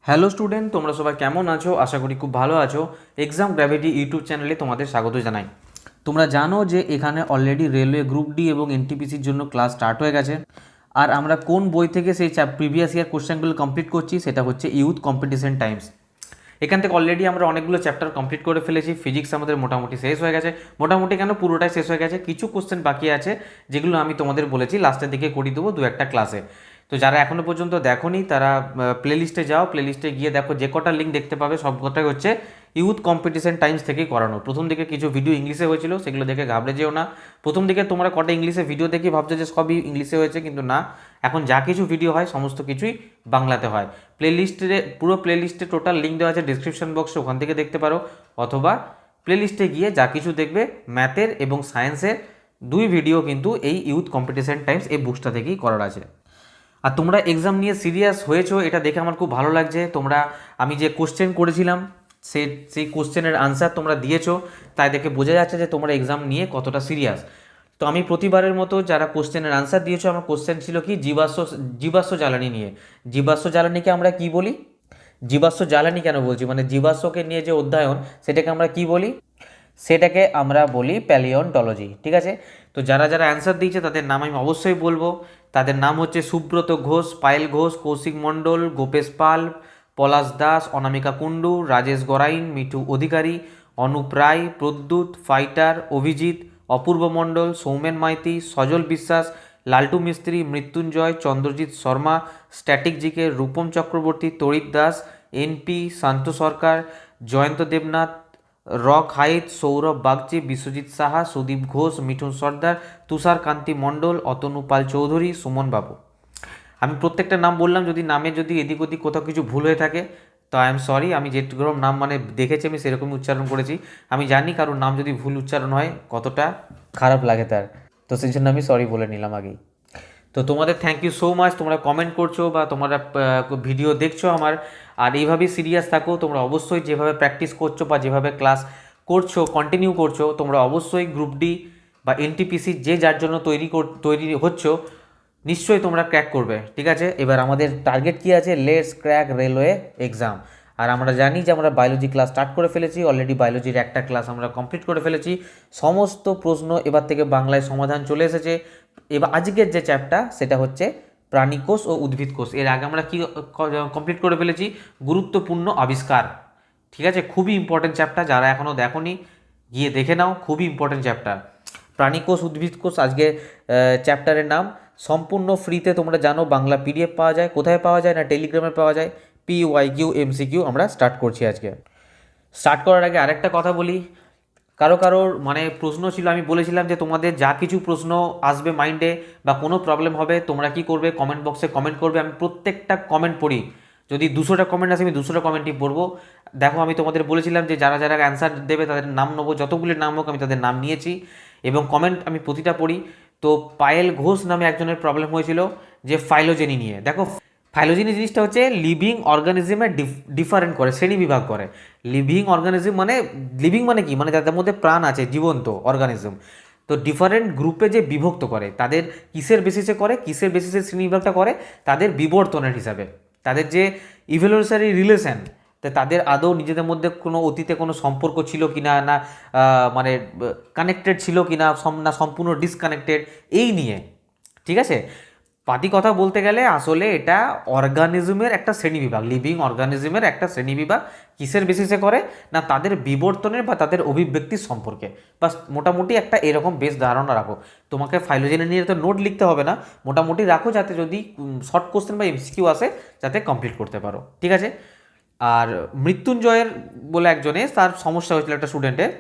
Hello student, তোমরা সবাই কেমন আছো? আশা করি খুব ভালো আছো। এক্সাম গ্র্যাভিটি ইউটিউব চ্যানেলে তোমাদের স্বাগত জানাই। তোমরা জানো যে এখানে অলরেডি রেলওয়ে গ্রুপ ডি এবং এনটিপিসির জন্য ক্লাস স্টার্ট হয়ে গেছে। আর আমরা কোন বই থেকে সেই প্রিভিয়াস ইয়ার কোশ্চেনগুলো কমপ্লিট করছি সেটা হচ্ছে ইউথ কম্পিটিশন টাইমস। এখান থেকে অলরেডি আমরা অনেকগুলো চ্যাপ্টার কমপ্লিট করে ফেলেছি। ফিজিক্স আমাদের মোটামুটি শেষ হয়ে গেছে, মোটামুটি কেন পুরোটাই শেষ হয়ে গেছে। কিছু কোশ্চেন বাকি আছে যেগুলো আমি তোমাদের বলেছি লাস্টের দিকে করিয়ে দেবো দু একটা ক্লাসে। তো যারা এখনও পর্যন্ত দেখোনি তারা প্লেলিস্টে যাও, প্লেলিস্টে গিয়ে দেখো যে কটা লিঙ্ক দেখতে পাবে সব কটাই হচ্ছে ইউথ কম্পিটিশন টাইমস থেকেই করানো। প্রথম দিকে কিছু ভিডিও ইংলিশে হয়েছিল, সেগুলো দেখে ঘাবড়ে যেও না। প্রথম দিকে তোমরা কটা ইংলিশে ভিডিও দেখে ভাবছো যে সবই ইংলিশে হয়েছে, কিন্তু না, এখন যা কিছু ভিডিও হয় সমস্ত কিছুই বাংলাতে হয়। প্লেলিস্টে পুরো প্লেলিস্টে টোটাল লিঙ্ক দেওয়া আছে ডিসক্রিপশন বক্সে, ওখান থেকে দেখতে পারো। অথবা প্লেলিস্টে গিয়ে যা কিছু দেখবে ম্যাথের এবং সায়েন্সের দুই ভিডিও কিন্তু এই ইউথ কম্পিটিশন টাইমস এই বুকসটা থেকেই করার আছে। আর তোমরা এক্সাম নিয়ে সিরিয়াস হয়েছো, এটা দেখে আমার খুব ভালো লাগছে। তোমরা আমি যে কোশ্চেন করেছিলাম সেই কোশ্চেনের আনসার তোমরা দিয়েছো, তাই দেখে বোঝা যাচ্ছে যে তোমরা এক্সাম নিয়ে কতটা সিরিয়াস। তো আমি প্রতিবারের মতো যারা কোশ্চেনের আনসার দিয়েছো, আমার কোশ্চেন ছিল কি জীবাশ্ম জ্বালানি নিয়ে। জীবাশ্ম জ্বালানিকে আমরা কি বলি? জীবাশ্ম জ্বালানি কেন বলছি, মানে জীবাশ্মকে নিয়ে যে অধ্যয়ন সেটাকে আমরা কি বলি? সেটাকে আমরা বলি প্যালিওন্টোলজি। ঠিক আছে, তো যারা যারা অ্যান্সার দিয়েছে তাদের নাম আমি অবশ্যই বলবো। তাদের নাম হচ্ছে Subrata Ghosh, Payel Ghosh, Kaushik Mondal, Gopesh Pal, Palash Das, Anamika Kundu, Rajesh Garain, Mithu Adhikari, Anup Roy, Pradyut fighter, Abhijit, Apurba Mondal, Soumen Maity, Sajal Biswas, Laltu Mistri, Mrityunjoy, Chandrajit Sharma, static GK, Rupam Chakraborty, Tarit Das, NP, Shanta Sarkar, Jayanta Debnath, rock হাইত, সৌরভ বাগচি, বিশ্বজিৎ সাহা, সুদীপ ঘোষ, মিঠুন সর্দার, তুষার কান্তি মণ্ডল, অতনু পাল চৌধুরী, সুমন বাবু। আমি প্রত্যেকটা নাম বললাম, যদি নামে যদি এদিক ওদিক কোথাও কিছু ভুল হয়ে থাকে তো আই এম সরি। আমি যেরকম নাম মানে দেখেছি আমি সেরকমই উচ্চারণ করেছি। আমি জানি কারোর নাম যদি ভুল উচ্চারণ হয় কতটা খারাপ লাগে তার, তো সেই জন্য আমি সরি বলে নিলাম আগেই। তো তোমাদের থ্যাংক ইউ সো মাচ, তোমরা কমেন্ট করছো বা তোমরা ভিডিও দেখছো আমার। আর এইভাবেই সিরিয়াস থাকো তোমরা, অবশ্যই যেভাবে প্র্যাকটিস করছো বা যেভাবে ক্লাস করছো কন্টিনিউ করছো, তোমরা অবশ্যই গ্রুপ ডি বা এনটিপিসি যে যার জন্য তৈরি হচ্ছ নিশ্চয়ই তোমরা ক্র্যাক করবে। ঠিক আছে, এবার আমাদের টার্গেট কি আছে? Let's crack railway exam. আর আমরা জানি যে আমরা বায়োলজি ক্লাস স্টার্ট করে ফেলেছি, অলরেডি বায়োলজির একটা ক্লাস আমরা কমপ্লিট করে ফেলেছি। সমস্ত প্রশ্ন এবার থেকে বাংলায় সমাধান চলে এসেছে। এবার আজকের যে চ্যাপ্টার সেটা হচ্ছে প্রাণীকোষ ও উদ্ভিদ কোষ। এর আগে আমরা কি কমপ্লিট করে ফেলেছি? গুরুত্বপূর্ণ আবিষ্কার। ঠিক আছে, খুবই ইম্পর্টেন্ট চ্যাপ্টার, যারা এখনও দেখোনি গিয়ে দেখে নাও, খুবই ইম্পর্টেন্ট চ্যাপ্টার প্রাণীকোষ উদ্ভিদ কোষ। আজকে চ্যাপ্টারের নাম সম্পূর্ণ ফ্রিতে, তোমরা জানো বাংলা পিডিএফ পাওয়া যায়। কোথায় পাওয়া যায়? না টেলিগ্রামে পাওয়া যায়। PYQ MCQ আমরা স্টার্ট করছি আজকে। স্টার্ট করার আগে আরেকটা কথা বলি, কারোর মানে প্রশ্ন ছিল, আমি বলেছিলাম যে তোমাদের যা কিছু প্রশ্ন আসবে মাইন্ডে বা কোনো প্রবলেম হবে তোমরা কি করবে, কমেন্ট বক্সে কমেন্ট করবে। আমি প্রত্যেকটা কমেন্ট পড়ি, যদি 200টা কমেন্ট আসে আমি 200টা কমেন্টই পড়বো। দেখো আমি তোমাদের বলেছিলাম যে যারা যারা অ্যান্সার দেবে তাদের নাম নেবো, যতগুলি নাম হোক আমি তাদের নাম নিয়েছি এবং কমেন্ট আমি প্রতিটা পড়ি। তো পায়েল ঘোষ নামে একজনের প্রবলেম হয়েছিল যে ফাইলোজেনি নিয়ে। দেখো ফাইলোজেনি জিনিসটা হচ্ছে লিভিং অর্গানিজমে ডিফারেন্ট করে, শ্রেণী বিভাগ করে। লিভিং অর্গানিজম মানে লিভিং মানে কি, মানে তাদের মধ্যে প্রাণ আছে, জীবন্ত অর্গানিজম। তো ডিফারেন্ট গ্রুপে যে বিভক্ত করে, তাদের কিসের বেসিসে করে, কিসের বেসিসে শ্রেণীবিভাগটা করে? তাদের বিবর্তনের হিসাবে, তাদের যে ইভলিউশনারি রিলেশন, তাদের আদৌ নিজেদের মধ্যে কোনো অতীতে কোনো সম্পর্ক ছিল কি না, না মানে কানেক্টেড ছিল কি না, না সম্পূর্ণ ডিসকানেক্টেড, এই নিয়ে। ঠিক আছে, পাতি কথা বলতে গেলে আসলে এটা অর্গানিজমের একটা শ্রেণীবিভাগ, লিভিং অর্গানিজমের একটা শ্রেণীবিভাগ। কিসের বেসিসে করে? না তাদের বিবর্তনের বা তাদের অভিব্যক্তির সম্পর্কে। বাস মোটামুটি একটা এরকম বেশ ধারণা রাখো। তোমাকে ফাইলোজেনি নিয়ে তো নোট লিখতে হবে না, মোটামুটি রাখো যাতে যদি শর্ট কোশ্চেন বা MCQ আসে যাতে কমপ্লিট করতে পারো। ঠিক আছে, আর মৃত্যুঞ্জয়ের বলে একজনে তার সমস্যা হয়েছিল একটা স্টুডেন্টের,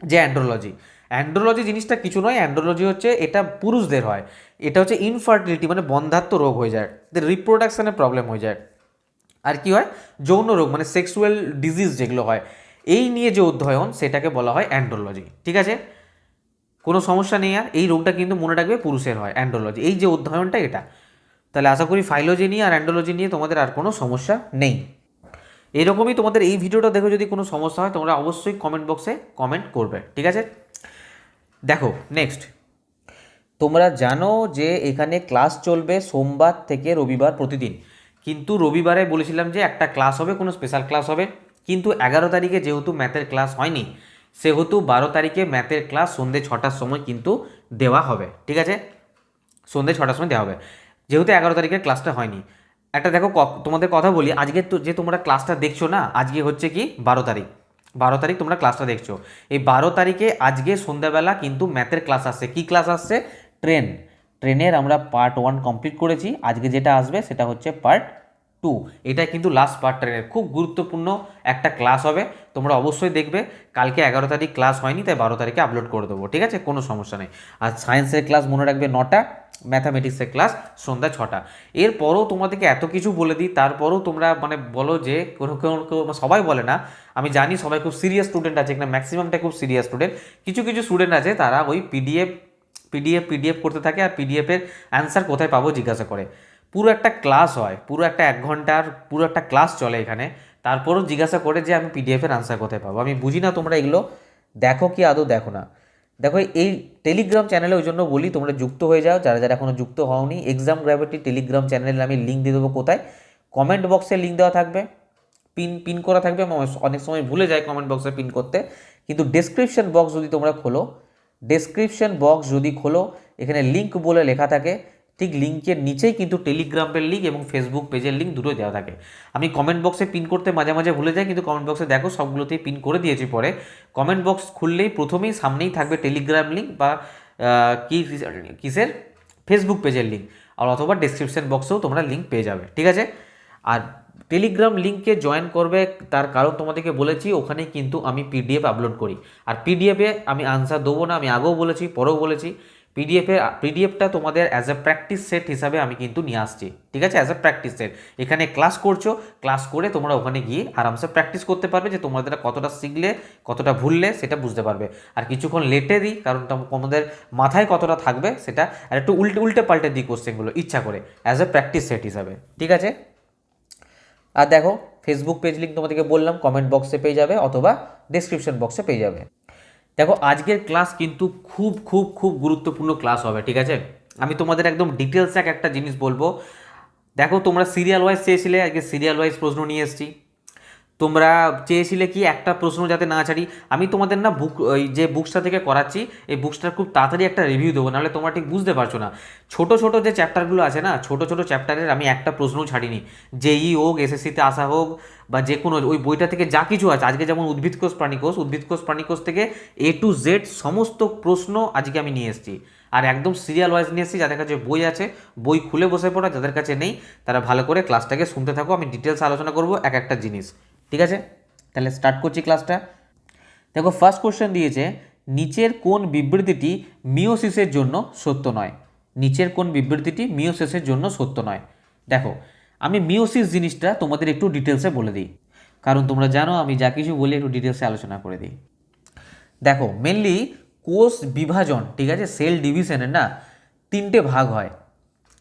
যে অ্যান্ড্রোলজি। অ্যান্ড্রোলজি জিনিসটা কিছু নয়, অ্যান্ড্রোলজি হচ্ছে এটা পুরুষদের হয়। এটা হচ্ছে ইনফার্টিলিটি মানে বন্ধাত্ম রোগ হয়ে যায়, রিপ্রোডাকশানের প্রবলেম হয়ে যায়। আর কি হয়? যৌন রোগ মানে সেক্সুয়াল ডিজিজ যেগুলো হয়, এই নিয়ে যে অধ্যয়ন সেটাকে বলা হয় অ্যান্ড্রোলজি। ঠিক আছে, কোনো সমস্যা নেই। আর এই রোগটা কিন্তু মনে রাখবে পুরুষের হয়, অ্যান্ড্রোলজি এই যে অধ্যয়নটা এটা। তাহলে আশা করি ফাইলোজেনি আর অ্যান্ড্রোলজি নিয়ে তোমাদের আর কোনো সমস্যা নেই। এরকমই তোমাদের এই ভিডিওটা দেখে যদি কোনো সমস্যা হয় তোমরা অবশ্যই কমেন্ট বক্সে কমেন্ট করবে। ঠিক আছে, দেখো নেক্সট, তোমরা জানো যে এখানে ক্লাস চলবে সোমবার থেকে রবিবার প্রতিদিন। কিন্তু রবিবারে বলেছিলাম যে একটা ক্লাস হবে, কোনো স্পেশাল ক্লাস হবে, কিন্তু 11 তারিখে যেহেতু ম্যাথের ক্লাস হয়নি, সেহেতু 12 তারিখে ম্যাথের ক্লাস সন্ধ্যে 6টার সময় কিন্তু দেওয়া হবে। ঠিক আছে, সন্ধ্যে 6টার সময় দেওয়া হবে, যেহেতু 11 তারিখের ক্লাসটা হয়নি। একটা দেখো তোমাদের কথা বলি, আজকে তো যে তোমরা ক্লাসটা দেখছো না, আজকে হচ্ছে কি 12 তারিখ, 12 তারিখ তোমরা ক্লাসটা দেখছো। এই 12 তারিখে আজকে সন্ধ্যাবেলা কিন্তু ম্যাথের ক্লাস আসছে। কি ক্লাস আসছে? ট্রেনের আমরা পার্ট 1 কমপ্লিট করেছি, আজকে যেটা আসবে সেটা হচ্ছে পার্ট 2। এটা কিন্তু লাস্ট পার্ট ট্রেনের, খুব গুরুত্বপূর্ণ একটা ক্লাস হবে, তোমরা অবশ্যই দেখবে। কালকে 11 তারিখ ক্লাস হয়নি, তাই 12 তারিখে আপলোড করে দেবো। ঠিক আছে, কোনো সমস্যা নেই। আর সায়েন্সের ক্লাস মনে রাখবে 9টা, ম্যাথামেটিক্সের ক্লাস সন্ধ্যা 6টা। এরপরও তোমাদেরকে এত কিছু বলে দিই, তারপরও তোমরা মানে বলো যে কোনো সবাই বলে না, আমি জানি সবাই খুব সিরিয়াস স্টুডেন্ট আছে এখানে, ম্যাক্সিমামটা খুব সিরিয়াস স্টুডেন্ট। কিছু কিছু স্টুডেন্ট আছে তারা ওই পিডিএফ করতে থাকে, আর পিডিএফের অ্যান্সার কোথায় পাবো জিজ্ঞাসা করে। পুরো একটা ক্লাস হয়, পুরো একটা 1 ঘন্টার পুরো একটা ক্লাস চলে এখানে, তারপরও জিজ্ঞাসা করে যে আমি পিডিএফের আনসার কোথায় পাবো। আমি বুঝি না তোমরা এগুলো দেখো কি আদৌ দেখো না। দেখো এই টেলিগ্রাম চ্যানেলে ওই জন্য বলি তোমরা যুক্ত হয়ে যাও, যারা যারা এখনও যুক্ত হওনি। এক্সাম গ্র্যাভিটি টেলিগ্রাম চ্যানেলে আমি লিঙ্ক দিয়ে দেবো। কোথায়? কমেন্ট বক্সে লিঙ্ক দেওয়া থাকবে, পিন করা থাকবে। আমি অনেক সময় ভুলে যাই কমেন্ট বক্সে পিন করতে, কিন্তু ডেসক্রিপশন বক্স যদি তোমরা খোলো, এখানে লিঙ্ক বলে লেখা থাকে, ঠিক লিঙ্কের নিচেই কিন্তু টেলিগ্রামের লিঙ্ক এবং ফেসবুক পেজের লিঙ্ক দুটোই দেওয়া থাকে। আমি কমেন্ট বক্সে পিন করতে মাঝে মাঝে ভুলে যাই, কিন্তু কমেন্ট বক্সে দেখো সবগুলোতেই পিন করে দিয়েছি। পরে কমেন্ট বক্স খুললেই প্রথমেই সামনেই থাকবে টেলিগ্রাম লিঙ্ক বা কিসের ফেসবুক পেজের লিঙ্ক, আর অথবা ডেসক্রিপশন বক্সেও তোমরা লিঙ্ক পেয়ে যাবে। ঠিক আছে, আর টেলিগ্রাম লিঙ্কে জয়েন করবে, তার কারণ তোমাদেরকে বলেছি ওখানে কিন্তু আমি পিডিএফ আপলোড করি। আর পিডিএফে আমি আনসার দেবো না, আমি আগেও বলেছি পরেও বলেছি। পিডিএফটা তোমাদের অ্যাজ এ প্র্যাকটিস সেট হিসাবে আমি কিন্তু নিয়ে আসছি। ঠিক আছে, অ্যাজ এ প্র্যাকটিস সেট। এখানে ক্লাস করছো, ক্লাস করে তোমরা ওখানে গিয়ে আরামসে প্র্যাকটিস করতে পারবে, যে তোমাদের কতটা শিখলে কতটা ভুললে সেটা বুঝতে পারবে। আর কিছুক্ষণ লেটে দিই, কারণ তোমাদের মাথায় কতটা থাকবে সেটা, আর একটু উল্টে পাল্টে দিই কোশ্চেনগুলো ইচ্ছা করে, অ্যাজ এ প্র্যাকটিস সেট হিসাবে। ঠিক আছে, আর দেখো ফেসবুক পেজ লিঙ্ক তোমাদেরকে বললাম কমেন্ট বক্সে পেয়ে যাবে অথবা ডেসক্রিপশন বক্সে পেয়ে যাবে। দেখো আজকের ক্লাস কিন্তু খুব খুব খুব গুরুত্বপূর্ণ ক্লাস হবে। ঠিক আছে, আমি তোমাদের একদম ডিটেলস একটা জিনিস বলবো। দেখো তোমরা সিরিয়াল ওয়াইজ চেয়েছিলে, আজকে সিরিয়াল ওয়াইজ প্রশ্ন নিয়ে এসেছি। তোমরা চেয়েছিলে কি একটা প্রশ্ন যাতে না ছাড়ি। আমি তোমাদের না ওই যে বুকসটা থেকে করাচ্ছি, এই বুকসটার খুব তাড়াতাড়ি একটা রিভিউ দেবো, নাহলে তোমরা ঠিক বুঝতে পারছো না। ছোট ছোট যে চ্যাপ্টারগুলো আছে না, ছোট ছোট চ্যাপ্টারের আমি একটা প্রশ্নও ছাড়িনি। জেই হোক, এসএসসিতে আসা হোক, বা যে কোনো ওই বইটা থেকে যা কিছু আছে, আজকে যেমন উদ্ভিদ কোষ প্রাণী কোষ থেকে A to Z সমস্ত প্রশ্ন আজকে আমি নিয়ে এসেছি। আর একদম সিরিয়াল ওয়াইজ নিয়ে এসেছি। যাদের কাছে বই আছে বই খুলে বসে পড়া, যাদের কাছে নেই তারা ভালো করে ক্লাসটাকে শুনতে থাকো, আমি ডিটেলস আলোচনা করবো একটা জিনিস। ঠিক আছে, তাহলে স্টার্ট করছি ক্লাসটা। দেখো ফার্স্ট কোশ্চেন দিয়েছে, নিচের কোন বিবৃতিটি মিওসিসের জন্য সত্য নয়? নিচের কোন বিবৃতিটি মিওসিসের জন্য সত্য নয়? দেখো আমি মিওসিস জিনিসটা তোমাদের একটু ডিটেলসে বলে দিই, কারণ তোমরা জানো আমি যা কিছু বলি একটু ডিটেলসে আলোচনা করে দিই। দেখো মেনলি কোষ বিভাজন, ঠিক আছে, সেল ডিভিশনের না 3টে ভাগ হয়।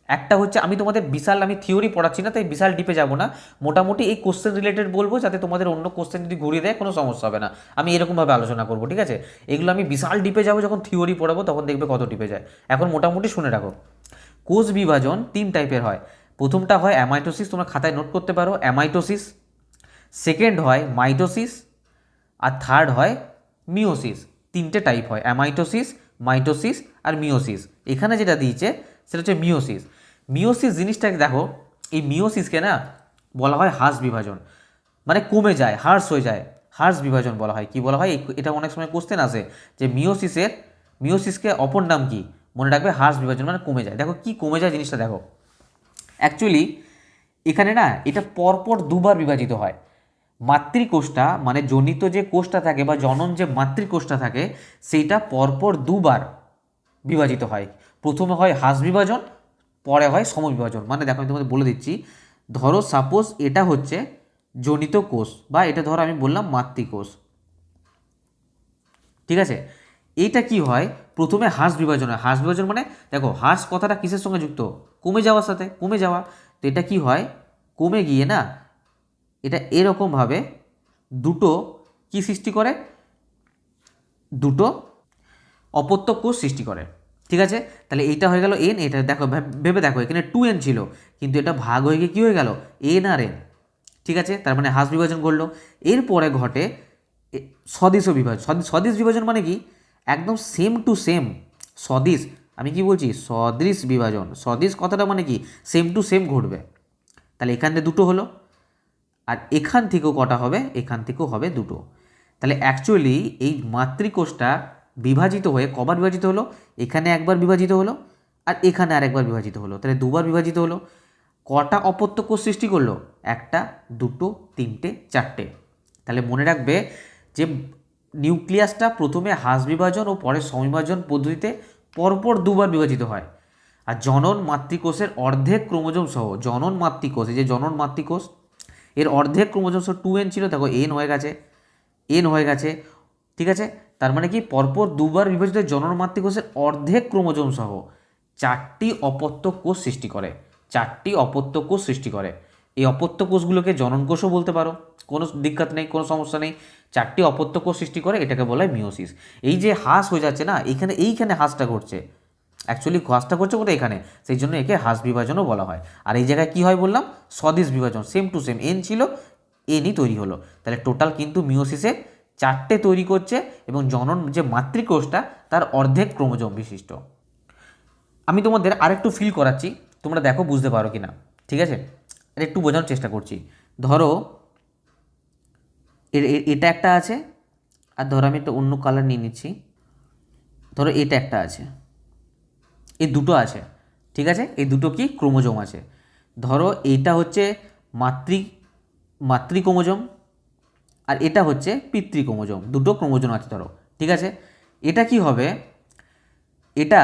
একটা হচ্ছে, আমি তোমাদের আমি থিওরি পড়াচ্ছি না তাই বিশাল ডিপে যাব না, মোটামুটি এই কোশ্চেন রিলেটেড বলবো, যাতে তোমাদের অন্য কোশ্চেন যদি ঘুরিয়ে দেয় কোনো সমস্যা হবে না। আমি এরকমভাবে আলোচনা করবো। ঠিক আছে, এগুলো আমি বিশাল ডিপে যাবো যখন থিওরি পড়াবো, তখন দেখবে কত ডিপে যায়। এখন মোটামুটি শুনে রাখো। কোষ বিভাজন 3 টাইপের হয়। প্রথমটা হয় অ্যামাইটোসিস, তোমরা খাতায় নোট করতে পারো অ্যামাইটোসিস। সেকেন্ড হয় মাইটোসিস, আর থার্ড হয় মিওসিস। 3টে টাইপ হয়, অ্যামাইটোসিস, মাইটোসিস আর মিওসিস। এখানে যেটা দিয়েছে সেটা হচ্ছে মিওসিস। মিওসিস জিনিসটাকে দেখো, এই মিওসিসকে না বলা হয় হ্রাস বিভাজন, মানে কমে যায়, হ্রাস হয়ে যায়, হ্রাস বিভাজন বলা হয়। কি বলা হয় এটা অনেক সময় কোশ্চেন আসে, যে মিওসিসকে অপর নাম কি? মনে রাখবে হ্রাস বিভাজন মানে কমে যায়। দেখো কি কমে যায় জিনিসটা দেখো, অ্যাকচুয়ালি এখানে না এটা পরপর দুবার বিভাজিত হয়। মাতৃকোষটা মানে জনিত যে কোষটা থাকে বা জনন যে মাতৃকোষটা থাকে, সেইটা পরপর দুবার বিভাজিত হয়। প্রথমে হয় হ্রাস বিভাজন, পরে হয় সমবিভাজন। মানে দেখো আমি তোমাদের বলে দিচ্ছি, ধরো সাপোজ এটা হচ্ছে জনিত কোষ, বা এটা ধরো আমি বললাম মাতৃকোষ। ঠিক আছে, এইটা কি হয়, প্রথমে হ্রাস বিভাজন হয়। হ্রাস বিভাজন মানে দেখো হ্রাস কথাটা কিসের সঙ্গে যুক্ত? কমে যাওয়ার সাথে, কমে যাওয়া। তো এটা কি হয়, কমে গিয়ে না এটা এরকমভাবে দুটো কি সৃষ্টি করে, দুটো অপত্য কোষ সৃষ্টি করে। ঠিক আছে, তাহলে এইটা হয়ে গেল এন। এটা দেখো ভেবে দেখো, এখানে 2n ছিল, কিন্তু এটা ভাগ হয়ে গিয়ে কী হয়ে গেল, এন আর এন। ঠিক আছে, তার মানে হ্রাস বিভাজন করলো। এরপরে ঘটে সদিশ বিভাজন। সদিশ বিভাজন মানে কি, একদম সেম টু সেম। সদিশ, আমি কি বলছি, সদৃশ বিভাজন। সদিশ কথাটা মানে কি, সেম টু সেম ঘটবে। তাহলে এখান থেকে দুটো হলো, আর এখান থেকেও কটা হবে, এখান থেকেও হবে দুটো। তাহলে অ্যাকচুয়ালি এই মাতৃকোষটা বিভাজিত হয়ে কবার বিভাজিত হলো, এখানে একবার বিভাজিত হলো, আর এখানে আরেকবার বিভাজিত হলো। তাহলে দুবার বিভাজিত হলো। কটা অপত্য কোষ সৃষ্টি করলো, একটা, দুটো, তিনটে, চারটে। তাহলে মনে রাখবে যে নিউক্লিয়াসটা প্রথমে হ্রাস বিভাজন ও পরে সমবিভাজন পদ্ধতিতে পরপর দুবার বিভাজিত হয়। আর জনন মাতৃকোষের অর্ধেক ক্রোমোজোম সহ, জনন মাতৃকোষ, এই যে জনন মাতৃকোষ, এর অর্ধেক ক্রোমোজোম সহ 2n ছিল, দেখো এন হয়ে গেছে, এন হয়ে গেছে। ঠিক আছে, তার মানে কি পরপর দুবার বিভাজিত জনন মাতৃকোষের অর্ধেক ক্রোমোজোম সহ 4টি অপত্য কোষ সৃষ্টি করে, 4টি অপত্য কোষ সৃষ্টি করে। এই অপত্য কোষগুলোকে জনন কোষও বলতে পারো, কোনো দিক্কত নেই, কোনো সমস্যা নেই। 4টি অপত্য কোষ সৃষ্টি করে, এটাকে বলা হয় মিওসিস। এই যে হ্রাস হয়ে যাচ্ছে না, এইখানে হ্রাসটা ঘটছে, অ্যাকচুয়ালি হ্রাসটা করছে কোথায়, এখানে, সেই জন্য একে হ্রাস বিভাজনও বলা হয়। আর এই জায়গায় কী হয় বললাম, সদিশ বিভাজন, সেম টু সেম, এন ছিল, এনই তৈরি হলো। তাহলে টোটাল কিন্তু মিওসিসে 4টে তৈরি করছে, এবং জনন যে মাতৃকোষটা তার অর্ধেক ক্রোমোজোম বিশিষ্ট। আমি তোমাদের আরেকটু ফিল করাচ্ছি, তোমরা দেখো বুঝতে পারো কি না। ঠিক আছে, একটু বোঝানোর চেষ্টা করছি। ধরো এটা একটা আছে, আর ধরো আমি একটা অন্য কালার নিয়ে নিচ্ছি। ধরো এটা একটা আছে, এই দুটো আছে। ঠিক আছে, এই দুটো কি ক্রোমোজোম আছে। ধরো এইটা হচ্ছে মাতৃ ক্রোমোজোম, আর এটা হচ্ছে পিতৃ ক্রোমোজোম, দুটো ক্রোমোজোম আছে ধরো। ঠিক আছে, এটা কি হবে, এটা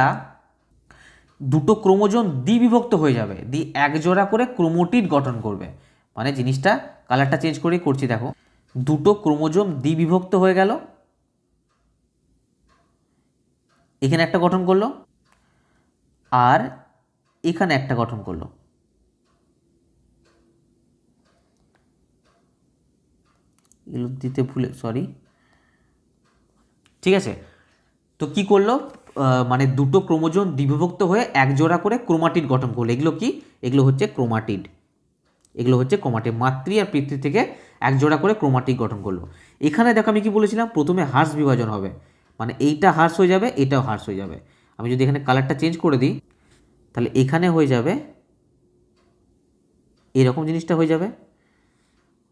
দুটো ক্রোমোজোম দ্বিবিভক্ত হয়ে যাবে, এক জোড়া করে ক্রোমোটিড গঠন করবে। মানে জিনিসটা কালারটা চেঞ্জ করেই করছি, দেখো দুটো ক্রোমোজোম দ্বিবিভক্ত হয়ে গেল, এখানে একটা গঠন করলো, আর এখানে একটা গঠন করলো। এগুলো দিতে ভুলে, সরি। ঠিক আছে, তো কি করলো, মানে দুটো ক্রোমোজোম দ্বিবিভক্ত হয়ে এক জোড়া করে ক্রোমাটিড গঠন করলো। এগুলো কি, এগুলো হচ্ছে ক্রোমাটিড, এগুলো হচ্ছে ক্রোমাটিড। মাতৃ আর পিতৃ থেকে এক জোড়া করে ক্রোমাটিড গঠন করলো। এখানে দেখো আমি কি বলেছিলাম, প্রথমে হ্রাস বিভাজন হবে, মানে এইটা হ্রাস হয়ে যাবে, এটাও হ্রাস হয়ে যাবে। আমি যদি এখানে কালারটা চেঞ্জ করে দিই, তাহলে এখানে হয়ে যাবে এরকম জিনিসটা হয়ে যাবে,